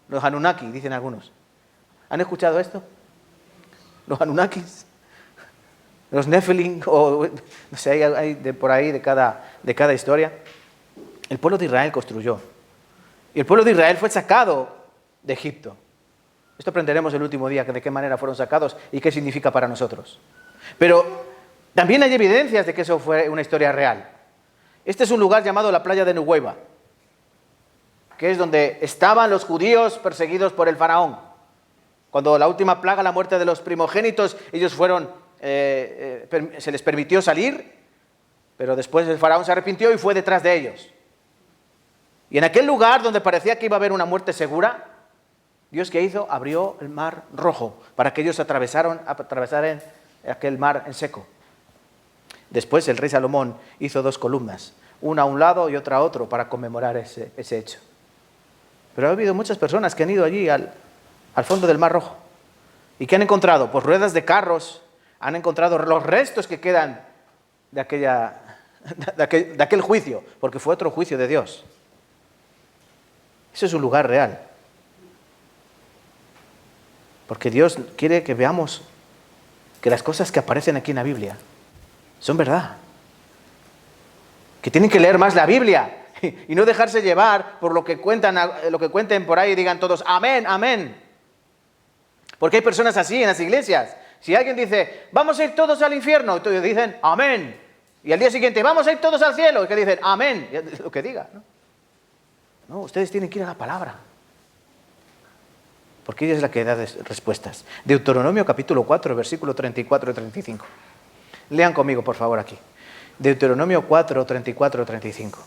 D: Los Anunnaki, dicen algunos. ¿Han escuchado esto? Los Anunnakis, los Nephilim, o no sé, hay por ahí de cada historia. El pueblo de Israel construyó. Y el pueblo de Israel fue sacado de Egipto. Esto aprenderemos el último día, de qué manera fueron sacados y qué significa para nosotros. Pero también hay evidencias de que eso fue una historia real. Este es un lugar llamado la playa de Nuweiba, que es donde estaban los judíos perseguidos por el faraón. Cuando la última plaga, la muerte de los primogénitos, ellos se les permitió salir, pero después el faraón se arrepintió y fue detrás de ellos. Y en aquel lugar donde parecía que iba a haber una muerte segura, Dios, ¿qué hizo? Abrió el mar Rojo para que ellos atravesaran aquel mar en seco. Después el rey Salomón hizo 2 columnas, una a un lado y otra a otro, para conmemorar ese hecho. Pero ha habido muchas personas que han ido allí al fondo del Mar Rojo. ¿Y qué han encontrado? Pues ruedas de carros, han encontrado los restos que quedan de aquel juicio, porque fue otro juicio de Dios. Eso es un lugar real. Porque Dios quiere que veamos que las cosas que aparecen aquí en la Biblia son verdad. Que tienen que leer más la Biblia y no dejarse llevar por lo que cuenten por ahí y digan todos amén, amén. Porque hay personas así en las iglesias. Si alguien dice, vamos a ir todos al infierno, y todos dicen amén. Y al día siguiente, vamos a ir todos al cielo, y que dicen amén. Lo que diga, ¿no? No, ustedes tienen que ir a la palabra. Porque ella es la que da respuestas. Deuteronomio capítulo 4, versículo 34 y 35. Lean conmigo, por favor, aquí. Deuteronomio 4, 34 y 35.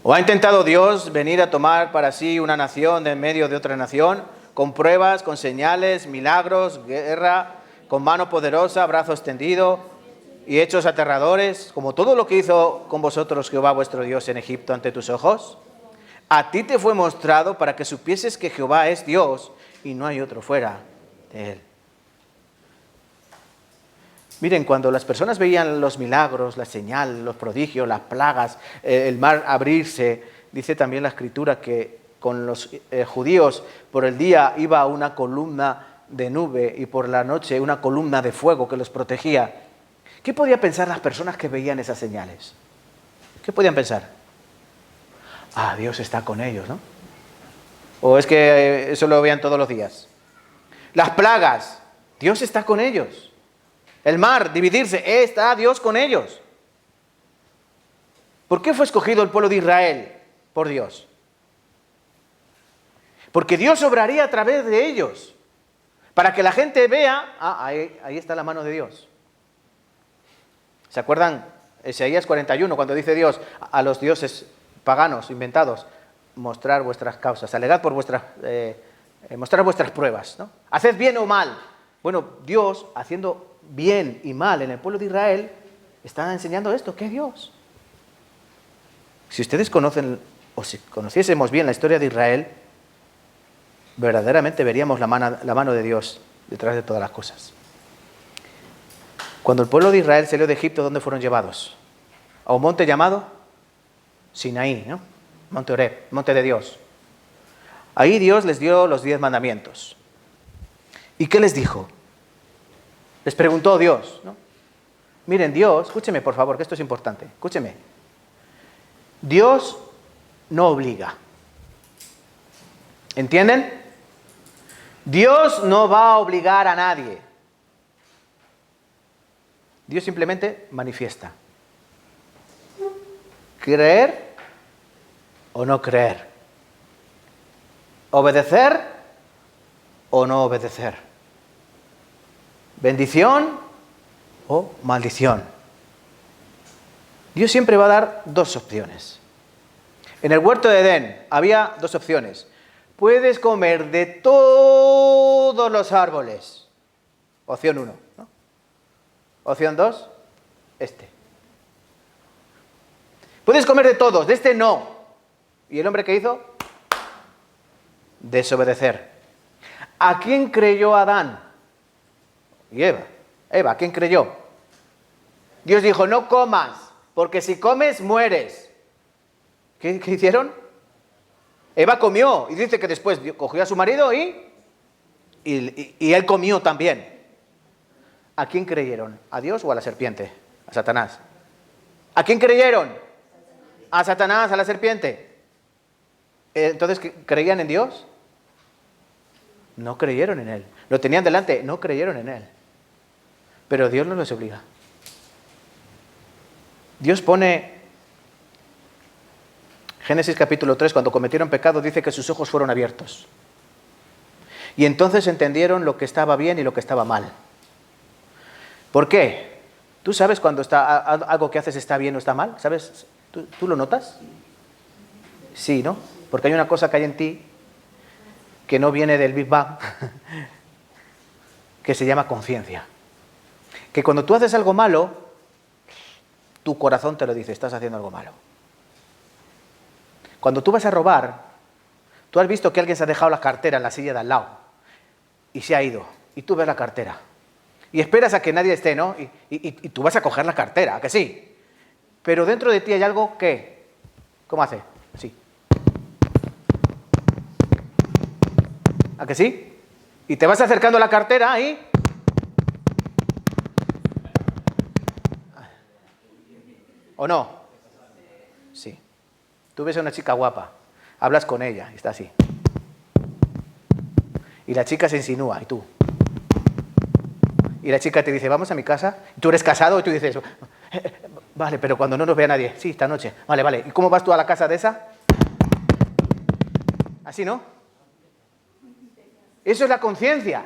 D: ¿O ha intentado Dios venir a tomar para sí una nación de en medio de otra nación, con pruebas, con señales, milagros, guerra, con mano poderosa, brazo extendido y hechos aterradores, como todo lo que hizo con vosotros Jehová vuestro Dios en Egipto ante tus ojos? A ti te fue mostrado para que supieses que Jehová es Dios y no hay otro fuera de Él. Miren, cuando las personas veían los milagros, la señal, los prodigios, las plagas, el mar abrirse, dice también la Escritura que con los judíos por el día iba una columna de nube y por la noche una columna de fuego que los protegía. ¿Qué podían pensar las personas que veían esas señales? ¿Qué podían pensar? Ah, Dios está con ellos, ¿no? ¿O es que eso lo veían todos los días? Las plagas, Dios está con ellos. El mar, dividirse, está Dios con ellos. ¿Por qué fue escogido el pueblo de Israel por Dios? Porque Dios obraría a través de ellos, para que la gente vea, ahí está la mano de Dios. ¿Se acuerdan? Isaías 41, cuando dice Dios a los dioses paganos, inventados, mostrar vuestras causas, alegad por mostrar vuestras pruebas, ¿no? Haced bien o mal. Bueno, Dios, haciendo bien y mal en el pueblo de Israel, está enseñando esto, ¿qué es Dios? Si ustedes conocen, o si conociésemos bien la historia de Israel, verdaderamente veríamos la mano de Dios detrás de todas las cosas. Cuando el pueblo de Israel salió de Egipto, ¿dónde fueron llevados? A un monte llamado Sinaí, ¿no? Monte Oreb, monte de Dios. Ahí Dios les dio los 10 mandamientos. ¿Y qué les dijo? Les preguntó Dios, ¿no? Miren, Dios, escúcheme por favor, que esto es importante, escúcheme. Dios no obliga. ¿Entienden? Dios no va a obligar a nadie. Dios simplemente manifiesta. Creer o no creer. Obedecer o no obedecer. Bendición o maldición. Dios siempre va a dar dos opciones. En el huerto de Edén había dos opciones. Puedes comer de todos los árboles. Opción 1, ¿no? Opción 2, Puedes comer de todos, de este no. ¿Y el hombre qué hizo? Desobedecer. ¿A quién creyó Adán? Y Eva. Eva, ¿a quién creyó? Dios dijo, no comas, porque si comes, mueres. ¿Qué hicieron? Eva comió, y dice que después cogió a su marido y él comió también. ¿A quién creyeron? ¿A Dios o a la serpiente? A Satanás. ¿A quién creyeron? A Satanás, a la serpiente. Entonces, ¿creían en Dios? No creyeron en Él. Lo tenían delante, no creyeron en Él. Pero Dios no les obliga. Dios pone, Génesis capítulo 3, cuando cometieron pecado, dice que sus ojos fueron abiertos. Y entonces entendieron lo que estaba bien y lo que estaba mal. ¿Por qué? ¿Tú sabes cuando algo que haces está bien o está mal? ¿Sabes? ¿Tú lo notas? Sí, ¿no? Porque hay una cosa que hay en ti que no viene del Big Bang, que se llama conciencia. Que cuando tú haces algo malo, tu corazón te lo dice, estás haciendo algo malo. Cuando tú vas a robar, tú has visto que alguien se ha dejado la cartera en la silla de al lado y se ha ido, y tú ves la cartera. Y esperas a que nadie esté, ¿no? Y tú vas a coger la cartera, ¿a que sí? Pero dentro de ti hay algo que... ¿Cómo hace? Así. ¿A que sí? Y te vas acercando a la cartera y... ¿O no? Sí. Tú ves a una chica guapa, hablas con ella y está así. Y la chica se insinúa, y tú... Y la chica te dice, vamos a mi casa. Y tú eres casado y tú dices, vale, pero cuando no nos vea nadie. Sí, esta noche. Vale, vale. ¿Y cómo vas tú a la casa de esa? Así, ¿no? Eso es la conciencia.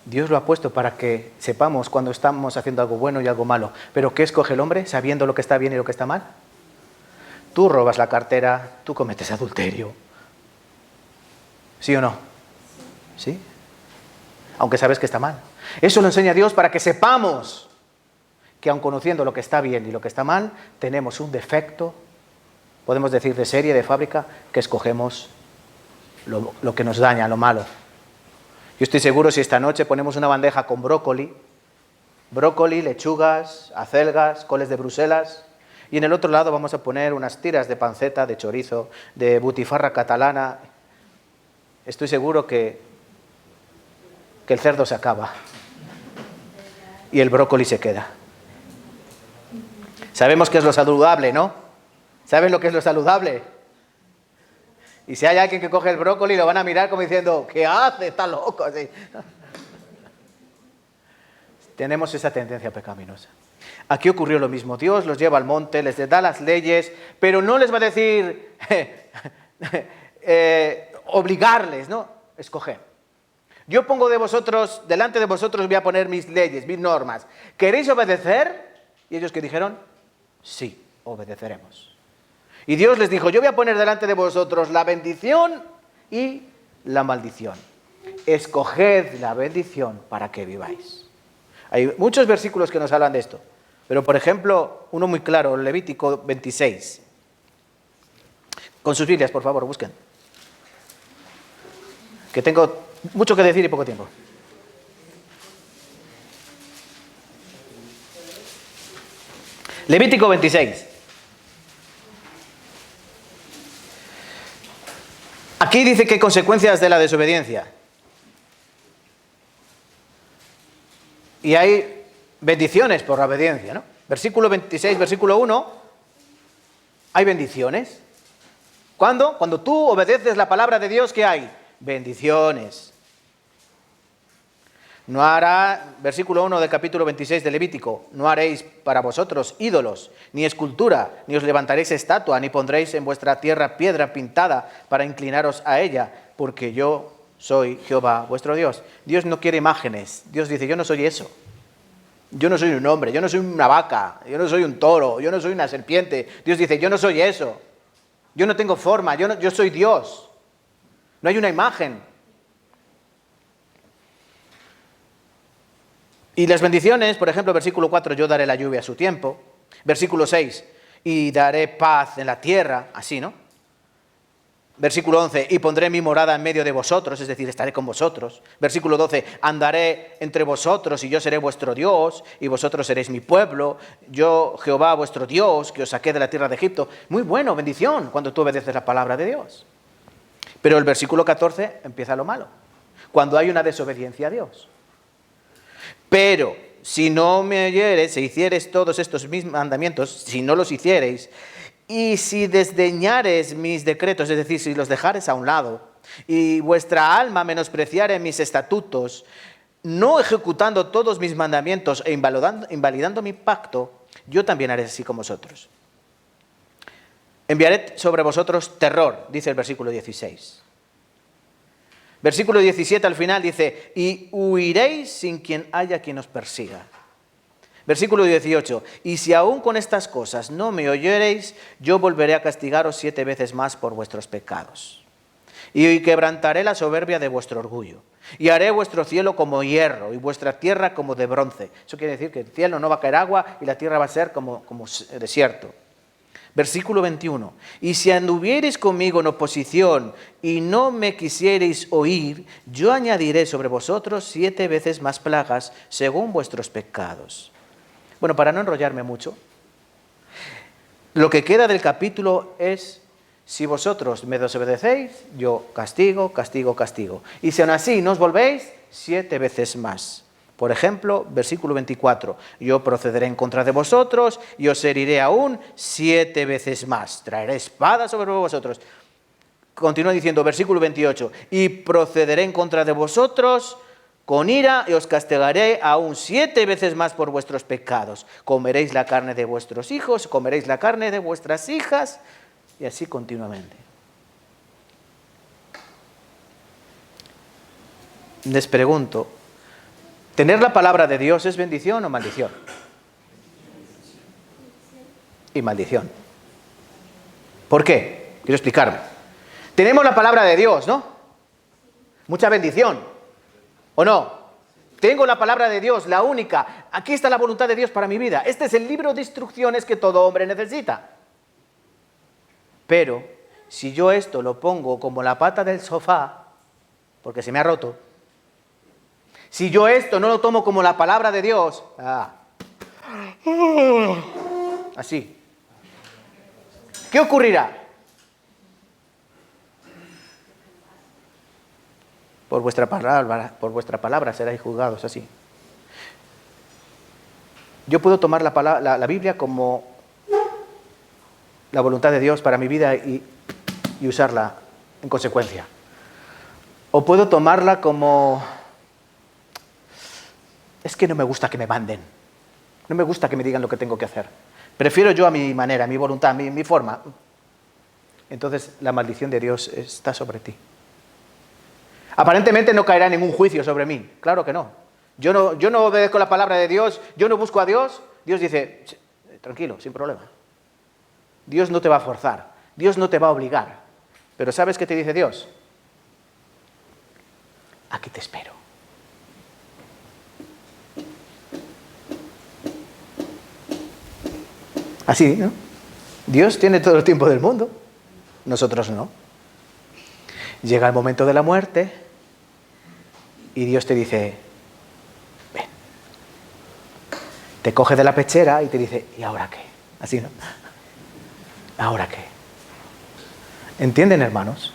D: Dios lo ha puesto para que sepamos cuando estamos haciendo algo bueno y algo malo. ¿Pero qué escoge el hombre sabiendo lo que está bien y lo que está mal? Tú robas la cartera, tú cometes adulterio. ¿Sí o no? ¿Sí? Aunque sabes que está mal. Eso lo enseña Dios para que sepamos que aun conociendo lo que está bien y lo que está mal, tenemos un defecto, podemos decir de serie, de fábrica, que escogemos lo que nos daña, lo malo. Yo estoy seguro si esta noche ponemos una bandeja con brócoli, lechugas, acelgas, coles de Bruselas, y en el otro lado vamos a poner unas tiras de panceta, de chorizo, de butifarra catalana, estoy seguro que el cerdo se acaba y el brócoli se queda. Sabemos que es lo saludable, ¿no? ¿Saben lo que es lo saludable? Y si hay alguien que coge el brócoli, lo van a mirar como diciendo, ¿qué hace? Está loco. Así. Tenemos esa tendencia pecaminosa. Aquí ocurrió lo mismo. Dios los lleva al monte, les da las leyes, pero no les va a decir obligarles, ¿no? Escoger. Yo pongo delante de vosotros voy a poner mis leyes, mis normas. ¿Queréis obedecer? Y ellos que dijeron, sí, obedeceremos. Y Dios les dijo, yo voy a poner delante de vosotros la bendición y la maldición. Escoged la bendición para que viváis. Hay muchos versículos que nos hablan de esto. Pero, por ejemplo, uno muy claro, Levítico 26. Con sus Biblias, por favor, busquen. Que tengo mucho que decir y poco tiempo. Levítico 26. Aquí dice que hay consecuencias de la desobediencia. Y hay bendiciones por la obediencia, ¿no? Versículo 26, versículo 1, hay bendiciones. ¿Cuándo? Cuando tú obedeces la palabra de Dios, ¿qué hay? Bendiciones. No hará, versículo 1 del capítulo 26 de Levítico, no haréis para vosotros ídolos, ni escultura, ni os levantaréis estatua, ni pondréis en vuestra tierra piedra pintada para inclinaros a ella, porque yo soy Jehová vuestro Dios. Dios no quiere imágenes. Dios dice, yo no soy eso. Yo no soy un hombre, yo no soy una vaca, yo no soy un toro, yo no soy una serpiente. Dios dice, yo no soy eso. Yo no tengo forma, yo soy Dios. No hay una imagen. Y las bendiciones, por ejemplo, versículo 4, yo daré la lluvia a su tiempo. Versículo 6, y daré paz en la tierra, así, ¿no? Versículo 11, y pondré mi morada en medio de vosotros, es decir, estaré con vosotros. Versículo 12, andaré entre vosotros y yo seré vuestro Dios y vosotros seréis mi pueblo. Yo, Jehová, vuestro Dios, que os saqué de la tierra de Egipto. Muy bueno, bendición, cuando tú obedeces la palabra de Dios. Pero el versículo 14 empieza lo malo, cuando hay una desobediencia a Dios. Pero si no me oyereis e hiciereis todos estos mis mandamientos, si no los hiciereis, y si desdeñares mis decretos, es decir, si los dejares a un lado, y vuestra alma menospreciare mis estatutos, no ejecutando todos mis mandamientos e invalidando mi pacto, yo también haré así con vosotros. Enviaré sobre vosotros terror, dice el versículo 16. Versículo 17 al final dice, y huiréis sin quien haya quien os persiga. Versículo 18, y si aún con estas cosas no me oyereis, yo volveré a castigaros 7 veces más por vuestros pecados. Y quebrantaré la soberbia de vuestro orgullo. Y haré vuestro cielo como hierro y vuestra tierra como de bronce. Eso quiere decir que el cielo no va a caer agua y la tierra va a ser como desierto. Versículo 21, y si anduviereis conmigo en oposición y no me quisiereis oír, yo añadiré sobre vosotros 7 veces más plagas según vuestros pecados. Bueno, para no enrollarme mucho, lo que queda del capítulo es, si vosotros me desobedecéis, yo castigo, castigo, castigo. Y si aún así no os volvéis, 7 veces más. Por ejemplo, versículo 24, yo procederé en contra de vosotros y os heriré aún 7 veces más. Traeré espada sobre vosotros. Continúa diciendo, versículo 28, y procederé en contra de vosotros con ira y os castigaré aún 7 veces más por vuestros pecados. Comeréis la carne de vuestros hijos, comeréis la carne de vuestras hijas, y así continuamente. Les pregunto, ¿tener la palabra de Dios es bendición o maldición? Y maldición. ¿Por qué? Quiero explicarme. Tenemos la palabra de Dios, ¿no? Mucha bendición, ¿o no? Tengo la palabra de Dios, la única. Aquí está la voluntad de Dios para mi vida. Este es el libro de instrucciones que todo hombre necesita. Pero si yo esto lo pongo como la pata del sofá, porque se me ha roto, si yo esto no lo tomo como la palabra de Dios, así, ¿qué ocurrirá? Por vuestra palabra seréis juzgados así. Yo puedo tomar la Biblia como la voluntad de Dios para mi vida y usarla en consecuencia. O puedo tomarla como... Es que no me gusta que me manden. No me gusta que me digan lo que tengo que hacer. Prefiero yo a mi manera, a mi voluntad, a mi forma. Entonces la maldición de Dios está sobre ti. Aparentemente no caerá ningún juicio sobre mí. Claro que no. Yo no obedezco la palabra de Dios, yo no busco a Dios. Dios dice, tranquilo, sin problema. Dios no te va a forzar, Dios no te va a obligar. Pero ¿sabes qué te dice Dios? Aquí te espero. Así, ¿no? Dios tiene todo el tiempo del mundo, nosotros no. Llega el momento de la muerte y Dios te dice, ven. Te coge de la pechera y te dice, ¿y ahora qué? Así, ¿no? ¿Ahora qué? ¿Entienden, hermanos?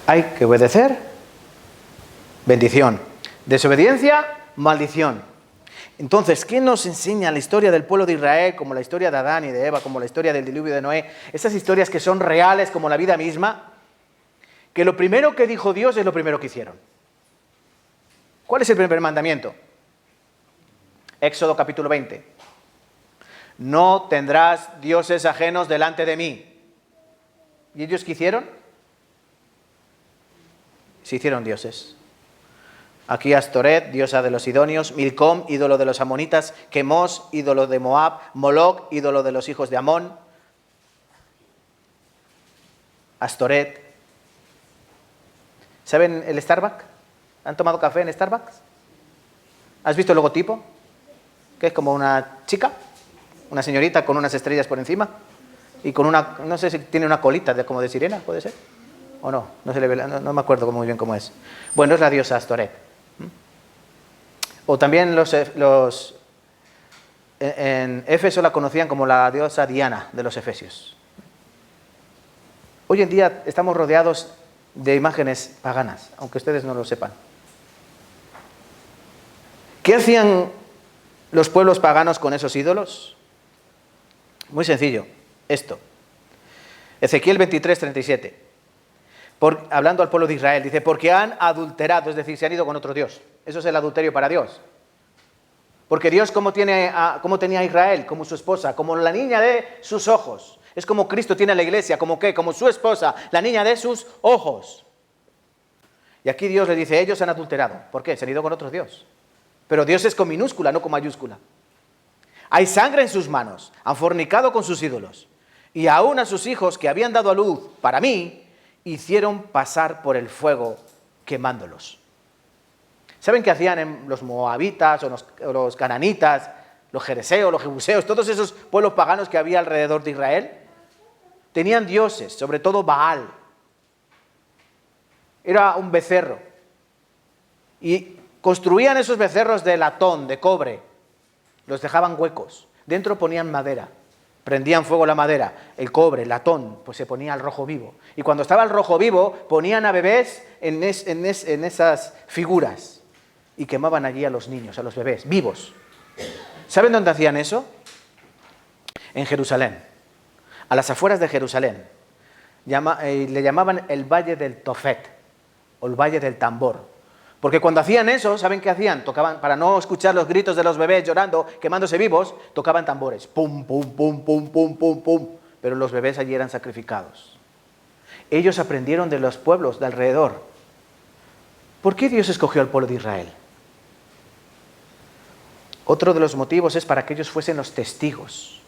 D: Hay que obedecer, bendición. Desobediencia, maldición. Entonces, ¿qué nos enseña la historia del pueblo de Israel, como la historia de Adán y de Eva, como la historia del diluvio de Noé? Esas historias que son reales como la vida misma, que lo primero que dijo Dios es lo primero que hicieron. ¿Cuál es el primer mandamiento? Éxodo capítulo 20. No tendrás dioses ajenos delante de mí. ¿Y ellos qué hicieron? Se hicieron dioses. Aquí Astoret, diosa de los sidonios, Milcom, ídolo de los amonitas, Quemos, ídolo de Moab, Moloc, ídolo de los hijos de Amón. Astoret. ¿Saben el Starbucks? ¿Han tomado café en Starbucks? ¿Has visto el logotipo? Que es como una chica, una señorita con unas estrellas por encima y con una, no sé si tiene una colita como de sirena, ¿puede ser? ¿O no? No se le ve, no me acuerdo muy bien cómo es. Bueno, es la diosa Astoret. O también en Éfeso la conocían como la diosa Diana de los efesios. Hoy en día estamos rodeados de imágenes paganas, aunque ustedes no lo sepan. ¿Qué hacían los pueblos paganos con esos ídolos? Muy sencillo, esto. Ezequiel 23, 37. Hablando al pueblo de Israel, dice, porque han adulterado, es decir, se han ido con otro Dios. Eso es el adulterio para Dios. Porque Dios, ¿cómo tenía a Israel? Como su esposa, como la niña de sus ojos. Es como Cristo tiene a la iglesia, ¿como qué? Como su esposa, la niña de sus ojos. Y aquí Dios le dice, ellos han adulterado. ¿Por qué? Se han ido con otro Dios. Pero Dios es con minúscula, no con mayúscula. Hay sangre en sus manos, han fornicado con sus ídolos. Y aún a sus hijos que habían dado a luz para mí, hicieron pasar por el fuego quemándolos. ¿Saben qué hacían los moabitas o los cananitas, los jereseos, los jebuseos, todos esos pueblos paganos que había alrededor de Israel? Tenían dioses, sobre todo Baal. Era un becerro. Y construían esos becerros de latón, de cobre. Los dejaban huecos. Dentro ponían madera. Prendían fuego la madera, el cobre, el latón, pues se ponía al rojo vivo. Y cuando estaba el rojo vivo, ponían a bebés en esas figuras. Y quemaban allí a los niños, a los bebés, vivos. ¿Saben dónde hacían eso? En Jerusalén. A las afueras de Jerusalén. Le llamaban el Valle del Tofet, o el Valle del Tambor. Porque cuando hacían eso, ¿saben qué hacían? Tocaban, para no escuchar los gritos de los bebés llorando, quemándose vivos, tocaban tambores. Pum, pum, pum, pum, pum, pum, pum. Pero los bebés allí eran sacrificados. Ellos aprendieron de los pueblos de alrededor. ¿Por qué Dios escogió al pueblo de Israel? Otro de los motivos es para que ellos fuesen los testigos.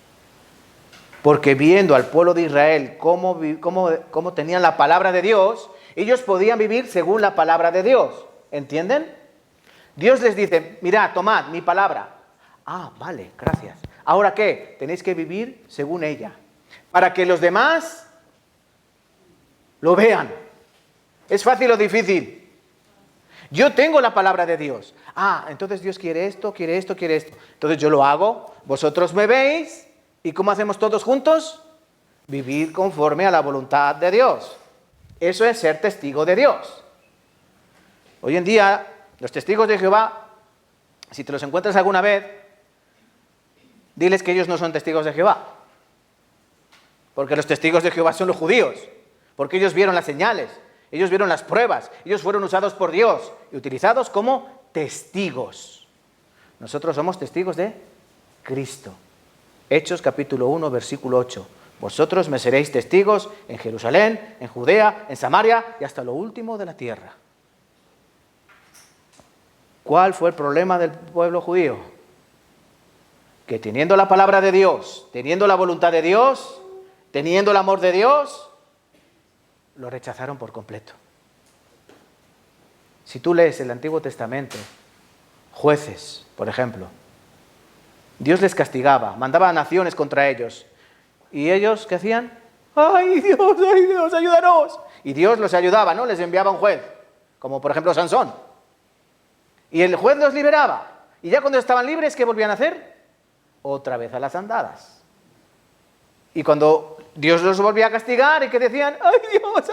D: Porque viendo al pueblo de Israel cómo tenían la palabra de Dios, Ellos podían vivir según la palabra de Dios. ¿Entienden? Dios les dice, mirad, tomad mi palabra. Ah, vale, gracias. ¿Ahora qué? Tenéis que vivir según ella. Para que los demás lo vean. ¿Es fácil o difícil? Yo tengo la palabra de Dios. Ah, entonces Dios quiere esto, quiere esto, quiere esto. Entonces yo lo hago, vosotros me veis. ¿Y cómo hacemos todos juntos? Vivir conforme a la voluntad de Dios. Eso es ser testigo de Dios. Hoy en día, los testigos de Jehová, si te los encuentras alguna vez, diles que ellos no son testigos de Jehová. Porque los testigos de Jehová son los judíos. Porque ellos vieron las señales, ellos vieron las pruebas, ellos fueron usados por Dios y utilizados como testigos. Nosotros somos testigos de Cristo. Hechos capítulo 1, versículo 8. Vosotros me seréis testigos en Jerusalén, en Judea, en Samaria y hasta lo último de la tierra. ¿Cuál fue el problema del pueblo judío? Que teniendo la palabra de Dios, teniendo la voluntad de Dios, teniendo el amor de Dios, lo rechazaron por completo. Si tú lees el Antiguo Testamento, jueces, por ejemplo, Dios les castigaba, mandaba a naciones contra ellos. ¿Y ellos qué hacían? ¡Ay, Dios, ayúdanos! Y Dios los ayudaba, ¿no? Les enviaba un juez, como por ejemplo Sansón. Y el juez los liberaba. Y ya cuando estaban libres, ¿qué volvían a hacer? Otra vez a las andadas. Y cuando Dios los volvía a castigar, ¿y qué decían? ¡Ay, Dios!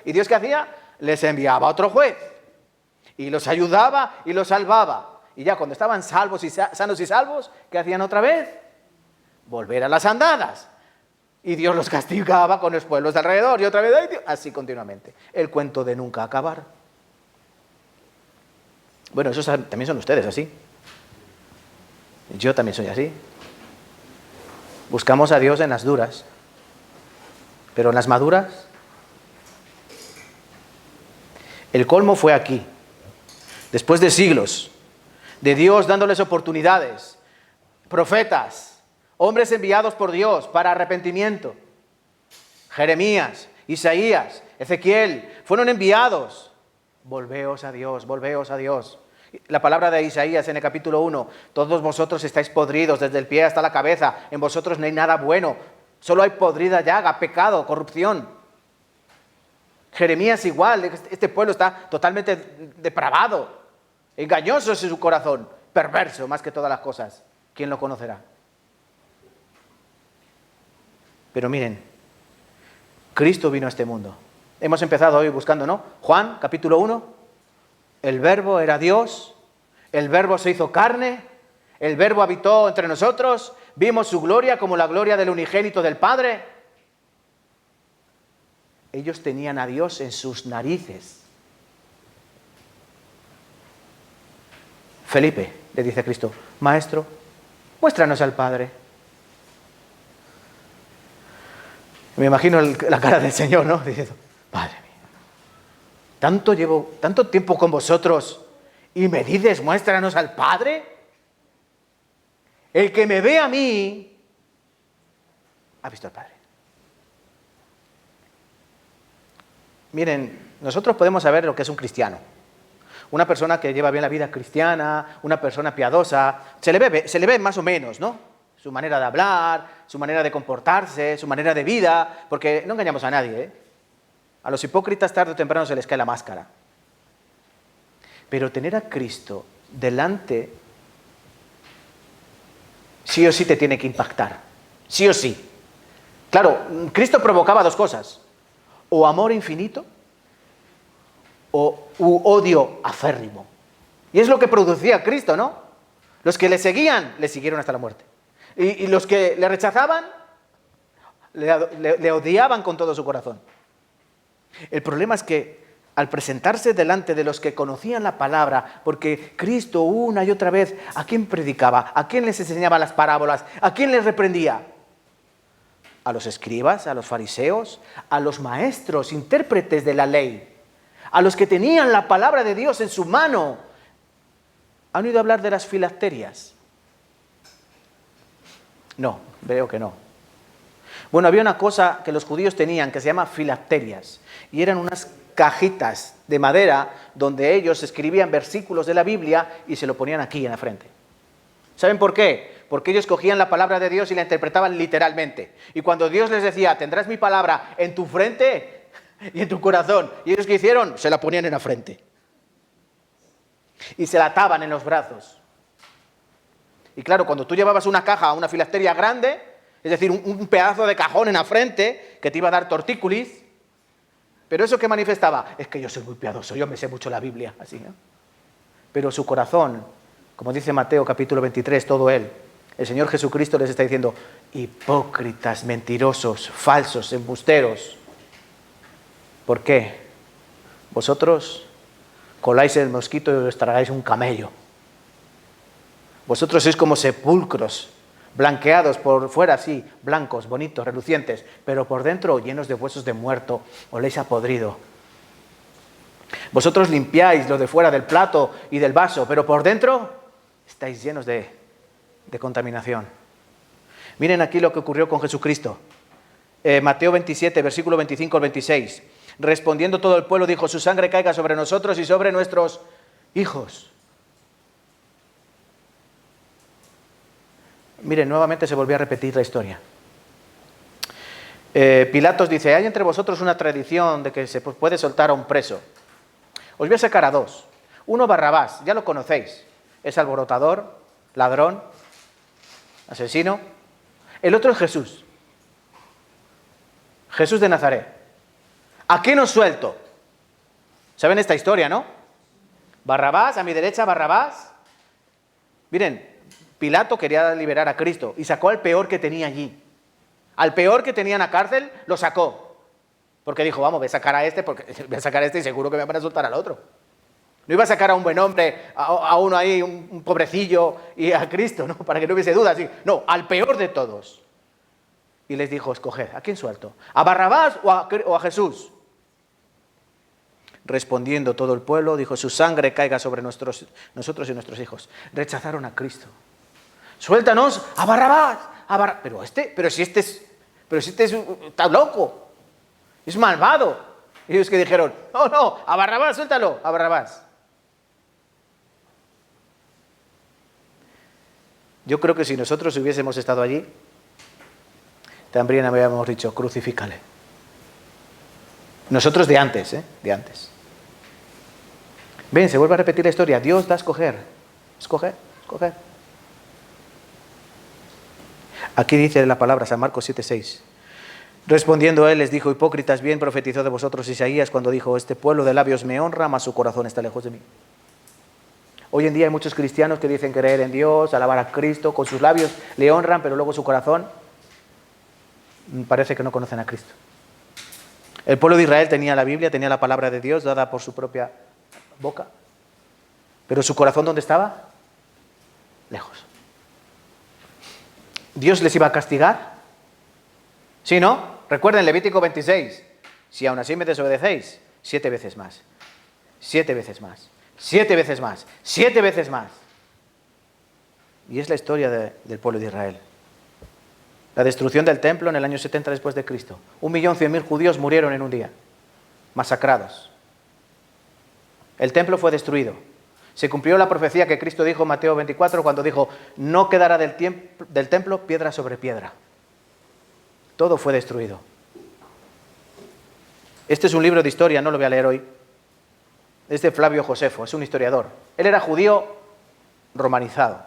D: ¿Y Dios qué hacía? Les enviaba a otro juez. Y los ayudaba y los salvaba. Y ya cuando estaban salvos y sanos y salvos, ¿qué hacían otra vez? Volver a las andadas. Y Dios los castigaba con los pueblos de alrededor. Y otra vez, ¡ay, Dios! Así continuamente. El cuento de nunca acabar. Bueno, esos también son ustedes así. Yo también soy así. Buscamos a Dios en las duras. Pero en las maduras, el colmo fue aquí. Después de siglos de Dios dándoles oportunidades, profetas, hombres enviados por Dios para arrepentimiento, Jeremías, Isaías, Ezequiel, fueron enviados. Volveos a Dios, volveos a Dios. La palabra de Isaías en el capítulo 1, todos vosotros estáis podridos desde el pie hasta la cabeza, en vosotros no hay nada bueno, solo hay podrida llaga, pecado, corrupción. Jeremías igual, este pueblo está totalmente depravado, engañoso es su corazón, perverso más que todas las cosas. ¿Quién lo conocerá? Pero miren, Cristo vino a este mundo. Hemos empezado hoy buscando, ¿no? Juan, capítulo 1, el Verbo era Dios, el Verbo se hizo carne, el Verbo habitó entre nosotros, vimos su gloria como la gloria del unigénito del Padre. Ellos tenían a Dios en sus narices. Felipe, le dice Cristo, Maestro, muéstranos al Padre. Me imagino la cara del Señor, ¿no? Diciendo, Padre mío, tanto tiempo con vosotros y me dices, muéstranos al Padre. El que me ve a mí, ha visto al Padre. Miren, nosotros podemos saber lo que es un cristiano. Una persona que lleva bien la vida cristiana, una persona piadosa, se le ve más o menos, ¿no? Su manera de hablar, su manera de comportarse, su manera de vida, porque no engañamos a nadie, ¿eh? A los hipócritas tarde o temprano se les cae la máscara. Pero tener a Cristo delante, sí o sí te tiene que impactar, sí o sí. Claro, Cristo provocaba dos cosas, o amor infinito, o odio aférrimo. Y es lo que producía Cristo, ¿no? Los que le seguían, le siguieron hasta la muerte. Y los que le rechazaban, le odiaban con todo su corazón. El problema es que al presentarse delante de los que conocían la palabra, porque Cristo una y otra vez, ¿a quién predicaba? ¿A quién les enseñaba las parábolas? ¿A quién les reprendía? A los escribas, a los fariseos, a los maestros, intérpretes de la ley, a los que tenían la palabra de Dios en su mano. ¿Han oído hablar de las filacterias? No, veo que no. Bueno, había una cosa que los judíos tenían que se llama filacterias, y eran unas cajitas de madera donde ellos escribían versículos de la Biblia y se lo ponían aquí en la frente. ¿Saben por qué? Porque ellos cogían la palabra de Dios y la interpretaban literalmente. Y cuando Dios les decía, tendrás mi palabra en tu frente y en tu corazón, ¿y ellos qué hicieron? Se la ponían en la frente. Y se la ataban en los brazos. Y claro, cuando tú llevabas una caja, una filacteria grande, es decir, un pedazo de cajón en la frente que te iba a dar tortícolis, pero eso que manifestaba, es que yo soy muy piadoso, yo me sé mucho la Biblia, así, ¿no? Pero su corazón, como dice Mateo capítulo 23, todo él, el Señor Jesucristo les está diciendo, hipócritas, mentirosos, falsos, embusteros. ¿Por qué? Vosotros coláis el mosquito y os tragáis un camello. Vosotros sois como sepulcros, blanqueados por fuera, sí, blancos, bonitos, relucientes, pero por dentro llenos de huesos de muerto, oléis a podrido. Vosotros limpiáis lo de fuera del plato y del vaso, pero por dentro estáis llenos de contaminación. Miren aquí lo que ocurrió con Jesucristo. Mateo 27, versículo 25 al 26. Respondiendo todo el pueblo, dijo, su sangre caiga sobre nosotros y sobre nuestros hijos. Miren, nuevamente se volvió a repetir la historia. Pilatos dice, hay entre vosotros una tradición de que se puede soltar a un preso. Os voy a sacar a dos. Uno, Barrabás, ya lo conocéis. Es alborotador, ladrón, asesino. El otro es Jesús. Jesús de Nazaret. ¿A quién os suelto? ¿Saben esta historia, no? Barrabás, a mi derecha, Barrabás. Miren, Pilato quería liberar a Cristo y sacó al peor que tenía allí. Al peor que tenía en la cárcel, lo sacó. Porque dijo, vamos, voy a sacar a este y seguro que me van a soltar al otro. No iba a sacar a un buen hombre, a uno ahí, un pobrecillo, y a Cristo, ¿no? Para que no hubiese dudas. No, al peor de todos. Y les dijo, escoged, ¿a quién suelto? ¿A Barrabás o a Jesús? Respondiendo todo el pueblo, dijo, su sangre caiga sobre nosotros y nuestros hijos. Rechazaron a Cristo. Suéltanos a Barrabás. Pero si este está loco, es malvado. Y ellos que dijeron, no, a Barrabás, suéltalo, a Barrabás. Yo creo que si nosotros hubiésemos estado allí, también habíamos dicho, crucifícale. Nosotros de antes, de antes. Ven, se vuelve a repetir la historia. Dios da a escoger. Escoger. Aquí dice la palabra, San Marcos 7:6. Respondiendo él, les dijo, hipócritas, bien profetizó de vosotros Isaías cuando dijo, este pueblo de labios me honra, mas su corazón está lejos de mí. Hoy en día hay muchos cristianos que dicen creer en Dios, alabar a Cristo, con sus labios le honran, pero luego su corazón parece que no conocen a Cristo. El pueblo de Israel tenía la Biblia, tenía la palabra de Dios dada por su propia boca. Pero su corazón, ¿dónde estaba? Lejos. ¿Dios les iba a castigar? ¿Sí, no? Recuerden Levítico 26. Si aún así me desobedecéis, 7 veces más. 7 veces más. 7 veces más. 7 veces más. Y es la historia del pueblo de Israel. La destrucción del templo en el año 70 después de Cristo. 1.100.000 judíos murieron en un día, masacrados. El templo fue destruido. Se cumplió la profecía que Cristo dijo en Mateo 24 cuando dijo, no quedará del templo piedra sobre piedra. Todo fue destruido. Este es un libro de historia, no lo voy a leer hoy. Es de Flavio Josefo, es un historiador. Él era judío romanizado.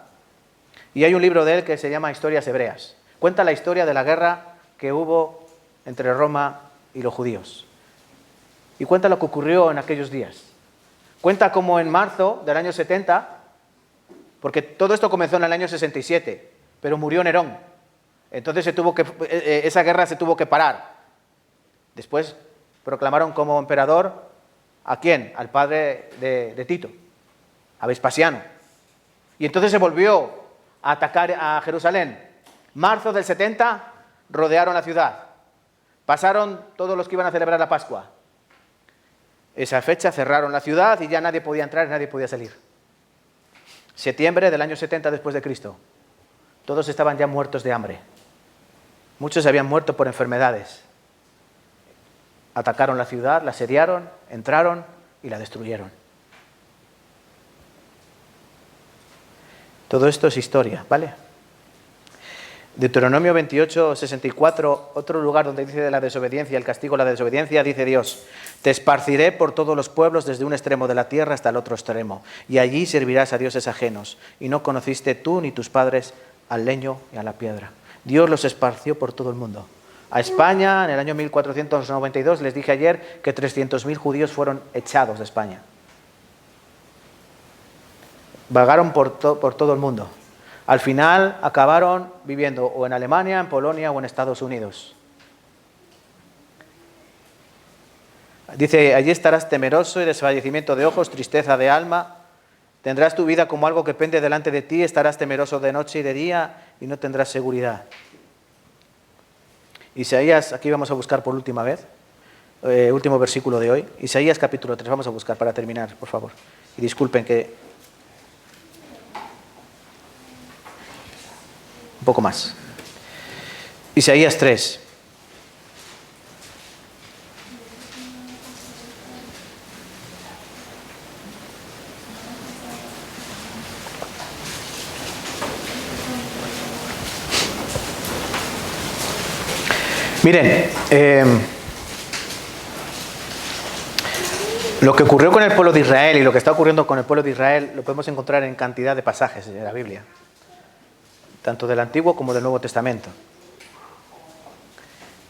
D: Y hay un libro de él que se llama Historias Hebreas. Cuenta la historia de la guerra que hubo entre Roma y los judíos. Y cuenta lo que ocurrió en aquellos días. Cuenta cómo en marzo del año 70, porque todo esto comenzó en el año 67, pero murió Nerón. Entonces esa guerra se tuvo que parar. Después proclamaron como emperador ¿a quién? Al padre de Tito, a Vespasiano. Y entonces se volvió a atacar a Jerusalén. Marzo del 70, rodearon la ciudad. Pasaron todos los que iban a celebrar la Pascua. Esa fecha cerraron la ciudad y ya nadie podía entrar y nadie podía salir. Septiembre del año 70 después de Cristo. Todos estaban ya muertos de hambre. Muchos habían muerto por enfermedades. Atacaron la ciudad, la asediaron, entraron y la destruyeron. Todo esto es historia, ¿vale? Deuteronomio 28, 64, otro lugar donde dice de la desobediencia, el castigo de la desobediencia, dice Dios: te esparciré por todos los pueblos desde un extremo de la tierra hasta el otro extremo, y allí servirás a dioses ajenos, y no conociste tú ni tus padres al leño y a la piedra. Dios los esparció por todo el mundo. A España, en el año 1492, les dije ayer que 300.000 judíos fueron echados de España. Vagaron por todo el mundo. Al final acabaron viviendo o en Alemania, en Polonia o en Estados Unidos. Dice: allí estarás temeroso y desfallecimiento de ojos, tristeza de alma. Tendrás tu vida como algo que pende delante de ti, estarás temeroso de noche y de día y no tendrás seguridad. Isaías, aquí vamos a buscar por última vez, último versículo de hoy. Isaías capítulo 3, vamos a buscar para terminar, por favor. Y disculpen que... un poco más. Isaías 3. Miren, lo que ocurrió con el pueblo de Israel y lo que está ocurriendo con el pueblo de Israel lo podemos encontrar en cantidad de pasajes de la Biblia, tanto del Antiguo como del Nuevo Testamento.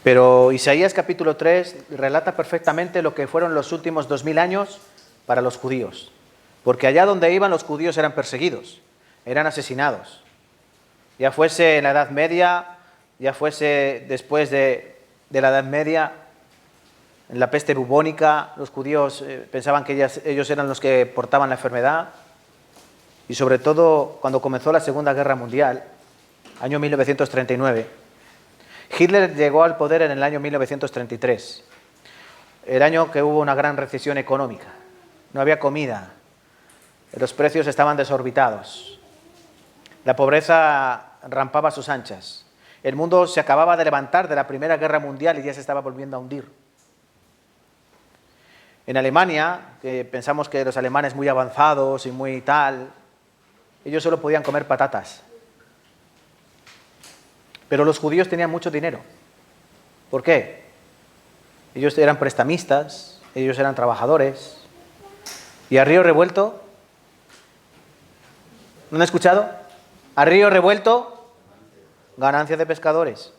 D: Pero Isaías capítulo 3 relata perfectamente lo que fueron los últimos 2000 años para los judíos. Porque allá donde iban los judíos eran perseguidos, eran asesinados. Ya fuese en la Edad Media, ya fuese después de la Edad Media, en la peste bubónica, los judíos pensaban que ellos eran los que portaban la enfermedad. Y sobre todo cuando comenzó la Segunda Guerra Mundial, año 1939, Hitler llegó al poder en el año 1933, el año que hubo una gran recesión económica. No había comida, los precios estaban desorbitados, la pobreza rampaba a sus anchas. El mundo se acababa de levantar de la Primera Guerra Mundial y ya se estaba volviendo a hundir. En Alemania, que pensamos que los alemanes muy avanzados y muy tal, ellos solo podían comer patatas. Pero los judíos tenían mucho dinero. ¿Por qué? Ellos eran prestamistas, ellos eran trabajadores. Y a río revuelto, ¿no han escuchado? A río revuelto, ganancia de pescadores.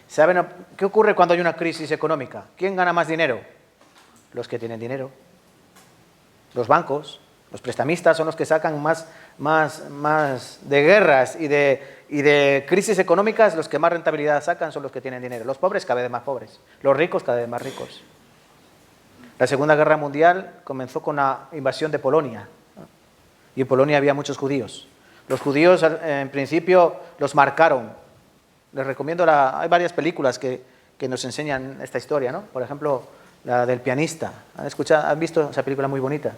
D: ¿Saben qué ocurre cuando hay una crisis económica? ¿Quién gana más dinero? Los que tienen dinero. Los bancos, los prestamistas son los que sacan más de guerras y de crisis económicas. Los que más rentabilidad sacan son los que tienen dinero. Los pobres cada vez más pobres, los ricos cada vez más ricos. La Segunda Guerra Mundial comenzó con la invasión de Polonia, ¿no? Y en Polonia había muchos judíos. Los judíos en principio los marcaron. Les recomiendo, hay varias películas que nos enseñan esta historia, ¿no? Por ejemplo, la del pianista. ¿Han visto esa película muy bonita?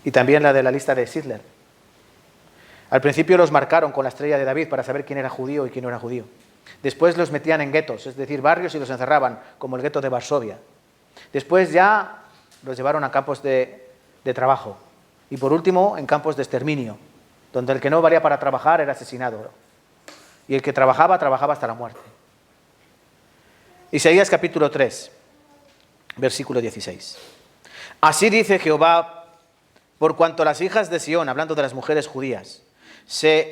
D: Y también la de La lista de Schindler. Al principio los marcaron con la estrella de David para saber quién era judío y quién no era judío. Después los metían en guetos, es decir, barrios, y los encerraban, como el gueto de Varsovia. Después ya los llevaron a campos de trabajo. Y por último, en campos de exterminio, donde el que no valía para trabajar era asesinado. Y el que trabajaba hasta la muerte. Isaías capítulo 3, versículo 16. Así dice Jehová: por cuanto las hijas de Sión, hablando de las mujeres judías, se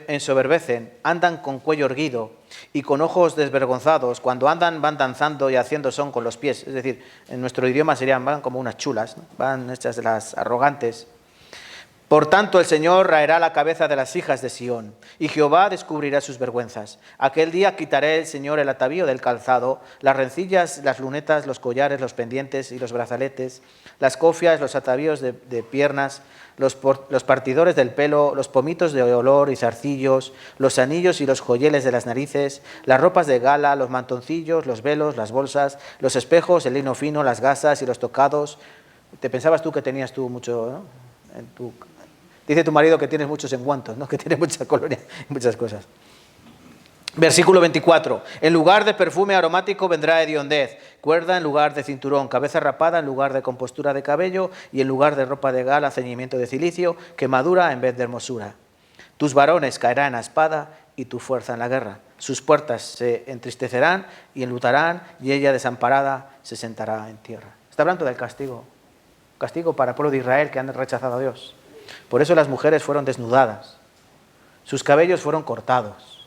D: ensoberbecen, andan con cuello erguido y con ojos desvergonzados, cuando andan van danzando y haciendo son con los pies. Es decir, en nuestro idioma van como unas chulas, ¿no? Van hechas de las arrogantes. Por tanto, el Señor raerá la cabeza de las hijas de Sión, y Jehová descubrirá sus vergüenzas. Aquel día quitaré el Señor el atavío del calzado, las rencillas, las lunetas, los collares, los pendientes y los brazaletes, las cofias, los atavíos de piernas, los partidores del pelo, los pomitos de olor y zarcillos, los anillos y los joyeles de las narices, las ropas de gala, los mantoncillos, los velos, las bolsas, los espejos, el lino fino, las gasas y los tocados. ¿Te pensabas tú que tenías tú mucho, ¿no? Dice tu marido que tienes muchos enguantos, ¿no? Que tienes mucha colonia y muchas cosas. Versículo 24. En lugar de perfume aromático vendrá hediondez, cuerda en lugar de cinturón, cabeza rapada en lugar de compostura de cabello y en lugar de ropa de gala ceñimiento de cilicio, quemadura en vez de hermosura. Tus varones caerán a espada y tu fuerza en la guerra. Sus puertas se entristecerán y enlutarán y ella desamparada se sentará en tierra. Está hablando del castigo. Castigo para el pueblo de Israel que han rechazado a Dios. Por eso las mujeres fueron desnudadas. Sus cabellos fueron cortados.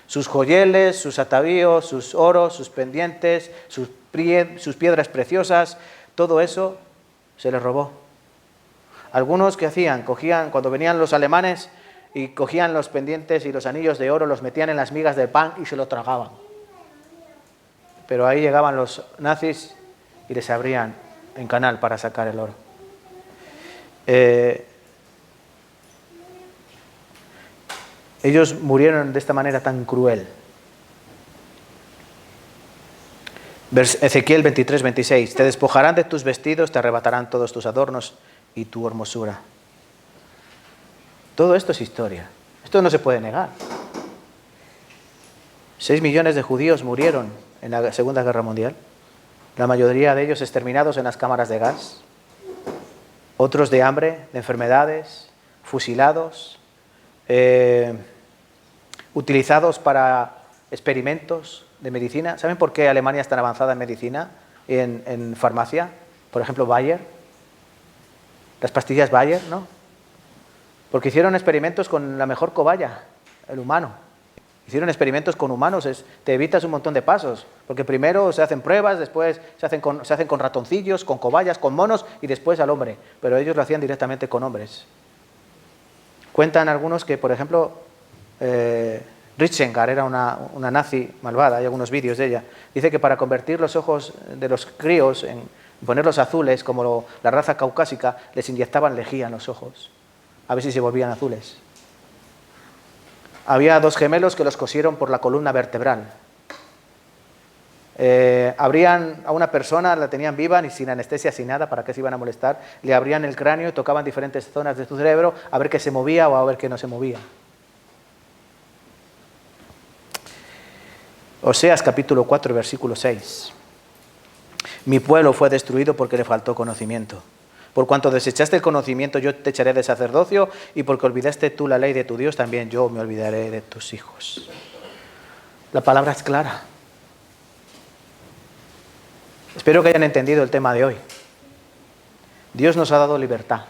D: Sus joyeles, sus atavíos, sus oros, sus pendientes, sus piedras preciosas, todo eso se les robó. Algunos que hacían, cogían, cuando venían los alemanes y cogían los pendientes y los anillos de oro, los metían en las migas del pan y se lo tragaban. Pero ahí llegaban los nazis y les abrían en canal para sacar el oro. Ellos murieron de esta manera tan cruel. Ezequiel 23, 26. Te despojarán de tus vestidos, te arrebatarán todos tus adornos y tu hermosura. Todo esto es historia. Esto no se puede negar. 6 millones de judíos murieron en la Segunda Guerra Mundial. La mayoría de ellos exterminados en las cámaras de gas. Otros de hambre, de enfermedades, fusilados, utilizados para experimentos de medicina. ¿Saben por qué Alemania es tan avanzada en medicina y en farmacia? Por ejemplo, Bayer. Las pastillas Bayer, ¿no? Porque hicieron experimentos con la mejor cobaya, el humano. Hicieron experimentos con humanos, te evitas un montón de pasos. Porque primero se hacen pruebas, después se hacen con ratoncillos, con cobayas, con monos y después al hombre. Pero ellos lo hacían directamente con hombres. Cuentan algunos que, por ejemplo, Ritschengar era una nazi malvada, hay algunos vídeos de ella. Dice que para convertir los ojos de los críos, ponerlos azules, como la raza caucásica, les inyectaban lejía en los ojos, a ver si se volvían azules. Había 2 gemelos que los cosieron por la columna vertebral. Abrían a una persona, la tenían viva, ni sin anestesia, sin nada, ¿para qué se iban a molestar? Le abrían el cráneo y tocaban diferentes zonas de su cerebro a ver qué se movía o a ver qué no se movía. Oseas capítulo 4, versículo 6. Mi pueblo fue destruido porque le faltó conocimiento. Por cuanto desechaste el conocimiento, yo te echaré de sacerdocio, y porque olvidaste tú la ley de tu Dios, también yo me olvidaré de tus hijos. La palabra es clara. Espero que hayan entendido el tema de hoy. Dios nos ha dado libertad.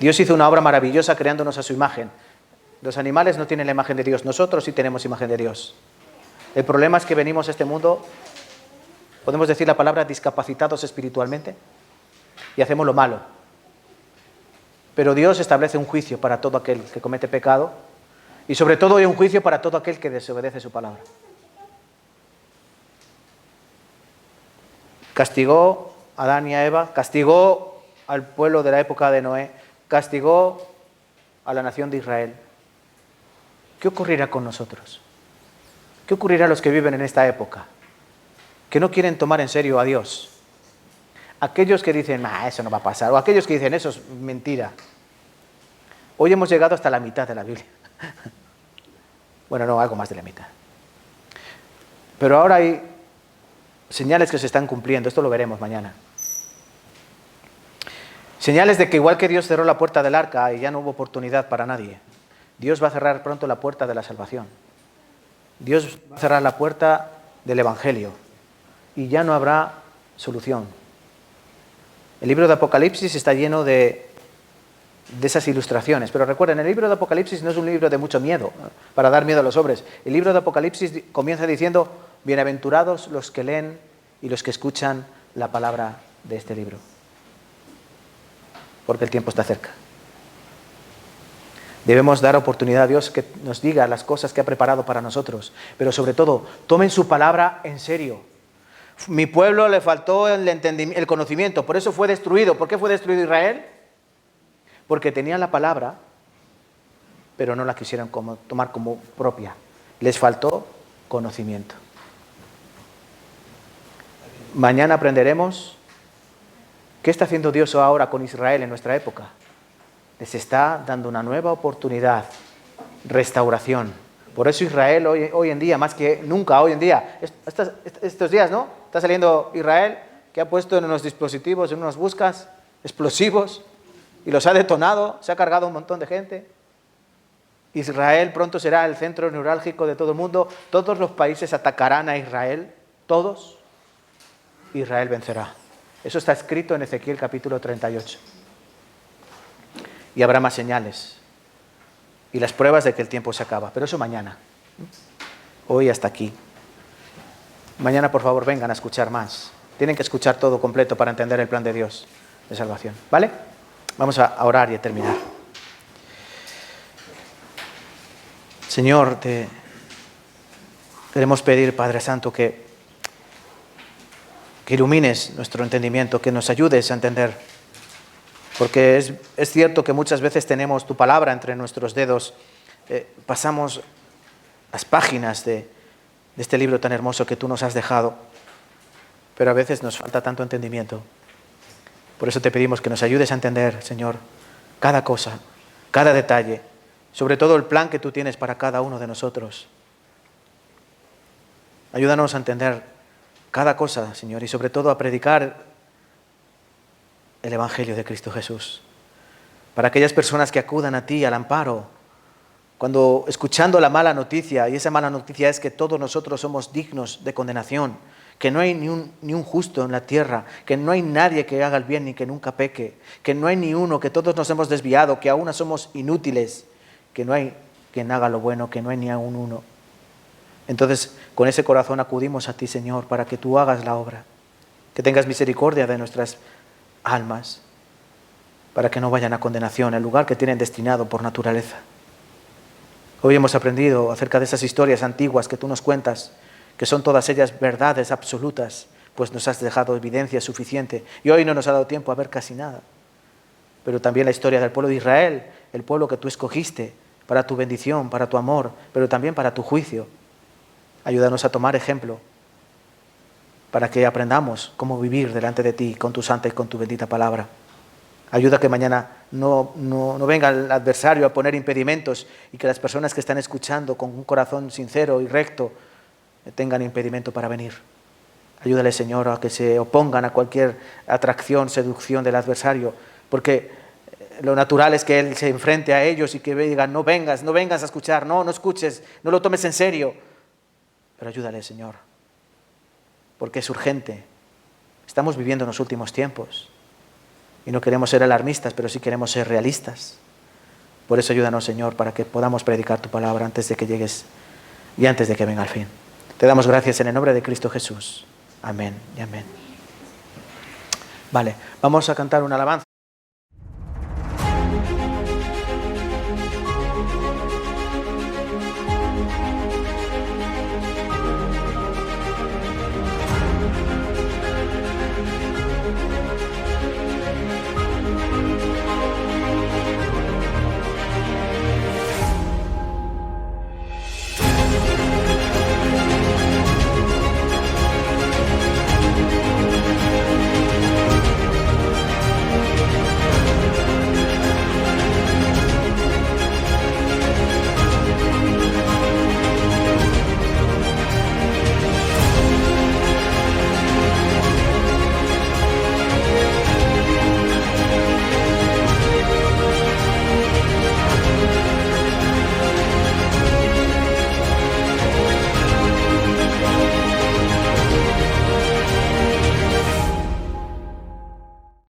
D: Dios hizo una obra maravillosa creándonos a su imagen. Los animales no tienen la imagen de Dios, nosotros sí tenemos imagen de Dios. El problema es que venimos a este mundo, podemos decir la palabra, discapacitados espiritualmente, y hacemos lo malo. Pero Dios establece un juicio para todo aquel que comete pecado, y sobre todo hay un juicio para todo aquel que desobedece su palabra. Castigó a Adán y a Eva, castigó al pueblo de la época de Noé, castigó a la nación de Israel. ¿Qué ocurrirá con nosotros? ¿Qué ocurrirá a los que viven en esta época? Que no quieren tomar en serio a Dios. Aquellos que dicen, eso no va a pasar, o aquellos que dicen, eso es mentira. Hoy hemos llegado hasta la mitad de la Biblia. Bueno, no, algo más de la mitad. Pero ahora hay señales que se están cumpliendo, esto lo veremos mañana. Señales de que igual que Dios cerró la puerta del arca y ya no hubo oportunidad para nadie, Dios va a cerrar pronto la puerta de la salvación. Dios va a cerrar la puerta del Evangelio y ya no habrá solución. El libro de Apocalipsis está lleno de esas ilustraciones. Pero recuerden, el libro de Apocalipsis no es un libro de mucho miedo, para dar miedo a los hombres. El libro de Apocalipsis comienza diciendo, bienaventurados los que leen y los que escuchan la palabra de este libro. Porque el tiempo está cerca. Debemos dar oportunidad a Dios que nos diga las cosas que ha preparado para nosotros. Pero sobre todo, tomen su palabra en serio. Mi pueblo le faltó el conocimiento, por eso fue destruido. ¿Por qué fue destruido Israel? Porque tenían la palabra, pero no la quisieron tomar como propia. Les faltó conocimiento. Mañana aprenderemos qué está haciendo Dios ahora con Israel en nuestra época. Les está dando una nueva oportunidad restauración. Por eso Israel hoy en día, más que nunca hoy en día, estos días, ¿no? Está saliendo Israel, que ha puesto en unos dispositivos, en unas buscas, explosivos, y los ha detonado, se ha cargado un montón de gente. Israel pronto será el centro neurálgico de todo el mundo. Todos los países atacarán a Israel, todos. Israel vencerá. Eso está escrito en Ezequiel capítulo 38. Y habrá más señales y las pruebas de que el tiempo se acaba. Pero eso mañana. Hoy hasta aquí. Mañana, por favor, vengan a escuchar más. Tienen que escuchar todo completo para entender el plan de Dios de salvación. ¿Vale? Vamos a orar y a terminar. Señor, te queremos pedir, Padre Santo, que ilumines nuestro entendimiento, que nos ayudes a entender. Porque es cierto que muchas veces tenemos tu palabra entre nuestros dedos, pasamos las páginas de este libro tan hermoso que tú nos has dejado, pero a veces nos falta tanto entendimiento. Por eso te pedimos que nos ayudes a entender, Señor, cada cosa, cada detalle, sobre todo el plan que tú tienes para cada uno de nosotros. Ayúdanos a entender cada cosa, Señor, y sobre todo a predicar el Evangelio de Cristo Jesús. Para aquellas personas que acudan a ti, al amparo, cuando escuchando la mala noticia, y esa mala noticia es que todos nosotros somos dignos de condenación, que no hay ni un justo en la tierra, que no hay nadie que haga el bien ni que nunca peque, que no hay ni uno, que todos nos hemos desviado, que aún somos inútiles, que no hay quien haga lo bueno, que no hay ni aún uno. Entonces, con ese corazón acudimos a ti, Señor, para que tú hagas la obra, que tengas misericordia de nuestras almas, para que no vayan a condenación, el lugar que tienen destinado por naturaleza. Hoy hemos aprendido acerca de esas historias antiguas que tú nos cuentas, que son todas ellas verdades absolutas, pues nos has dejado evidencia suficiente. Y hoy no nos ha dado tiempo a ver casi nada. Pero también la historia del pueblo de Israel, el pueblo que tú escogiste para tu bendición, para tu amor, pero también para tu juicio. Ayúdanos a tomar ejemplo para que aprendamos cómo vivir delante de ti con tu santa y con tu bendita palabra. Ayuda que mañana no venga el adversario a poner impedimentos y que las personas que están escuchando con un corazón sincero y recto tengan impedimento para venir. Ayúdale, Señor, a que se opongan a cualquier atracción, seducción del adversario, porque lo natural es que él se enfrente a ellos y que digan, no vengas a escuchar, no escuches, no lo tomes en serio. Pero ayúdale, Señor, porque es urgente. Estamos viviendo en los últimos tiempos y no queremos ser alarmistas, pero sí queremos ser realistas. Por eso ayúdanos, Señor, para que podamos predicar tu palabra antes de que llegues y antes de que venga el fin. Te damos gracias en el nombre de Cristo Jesús. Amén y amén. Vale, vamos a cantar una alabanza.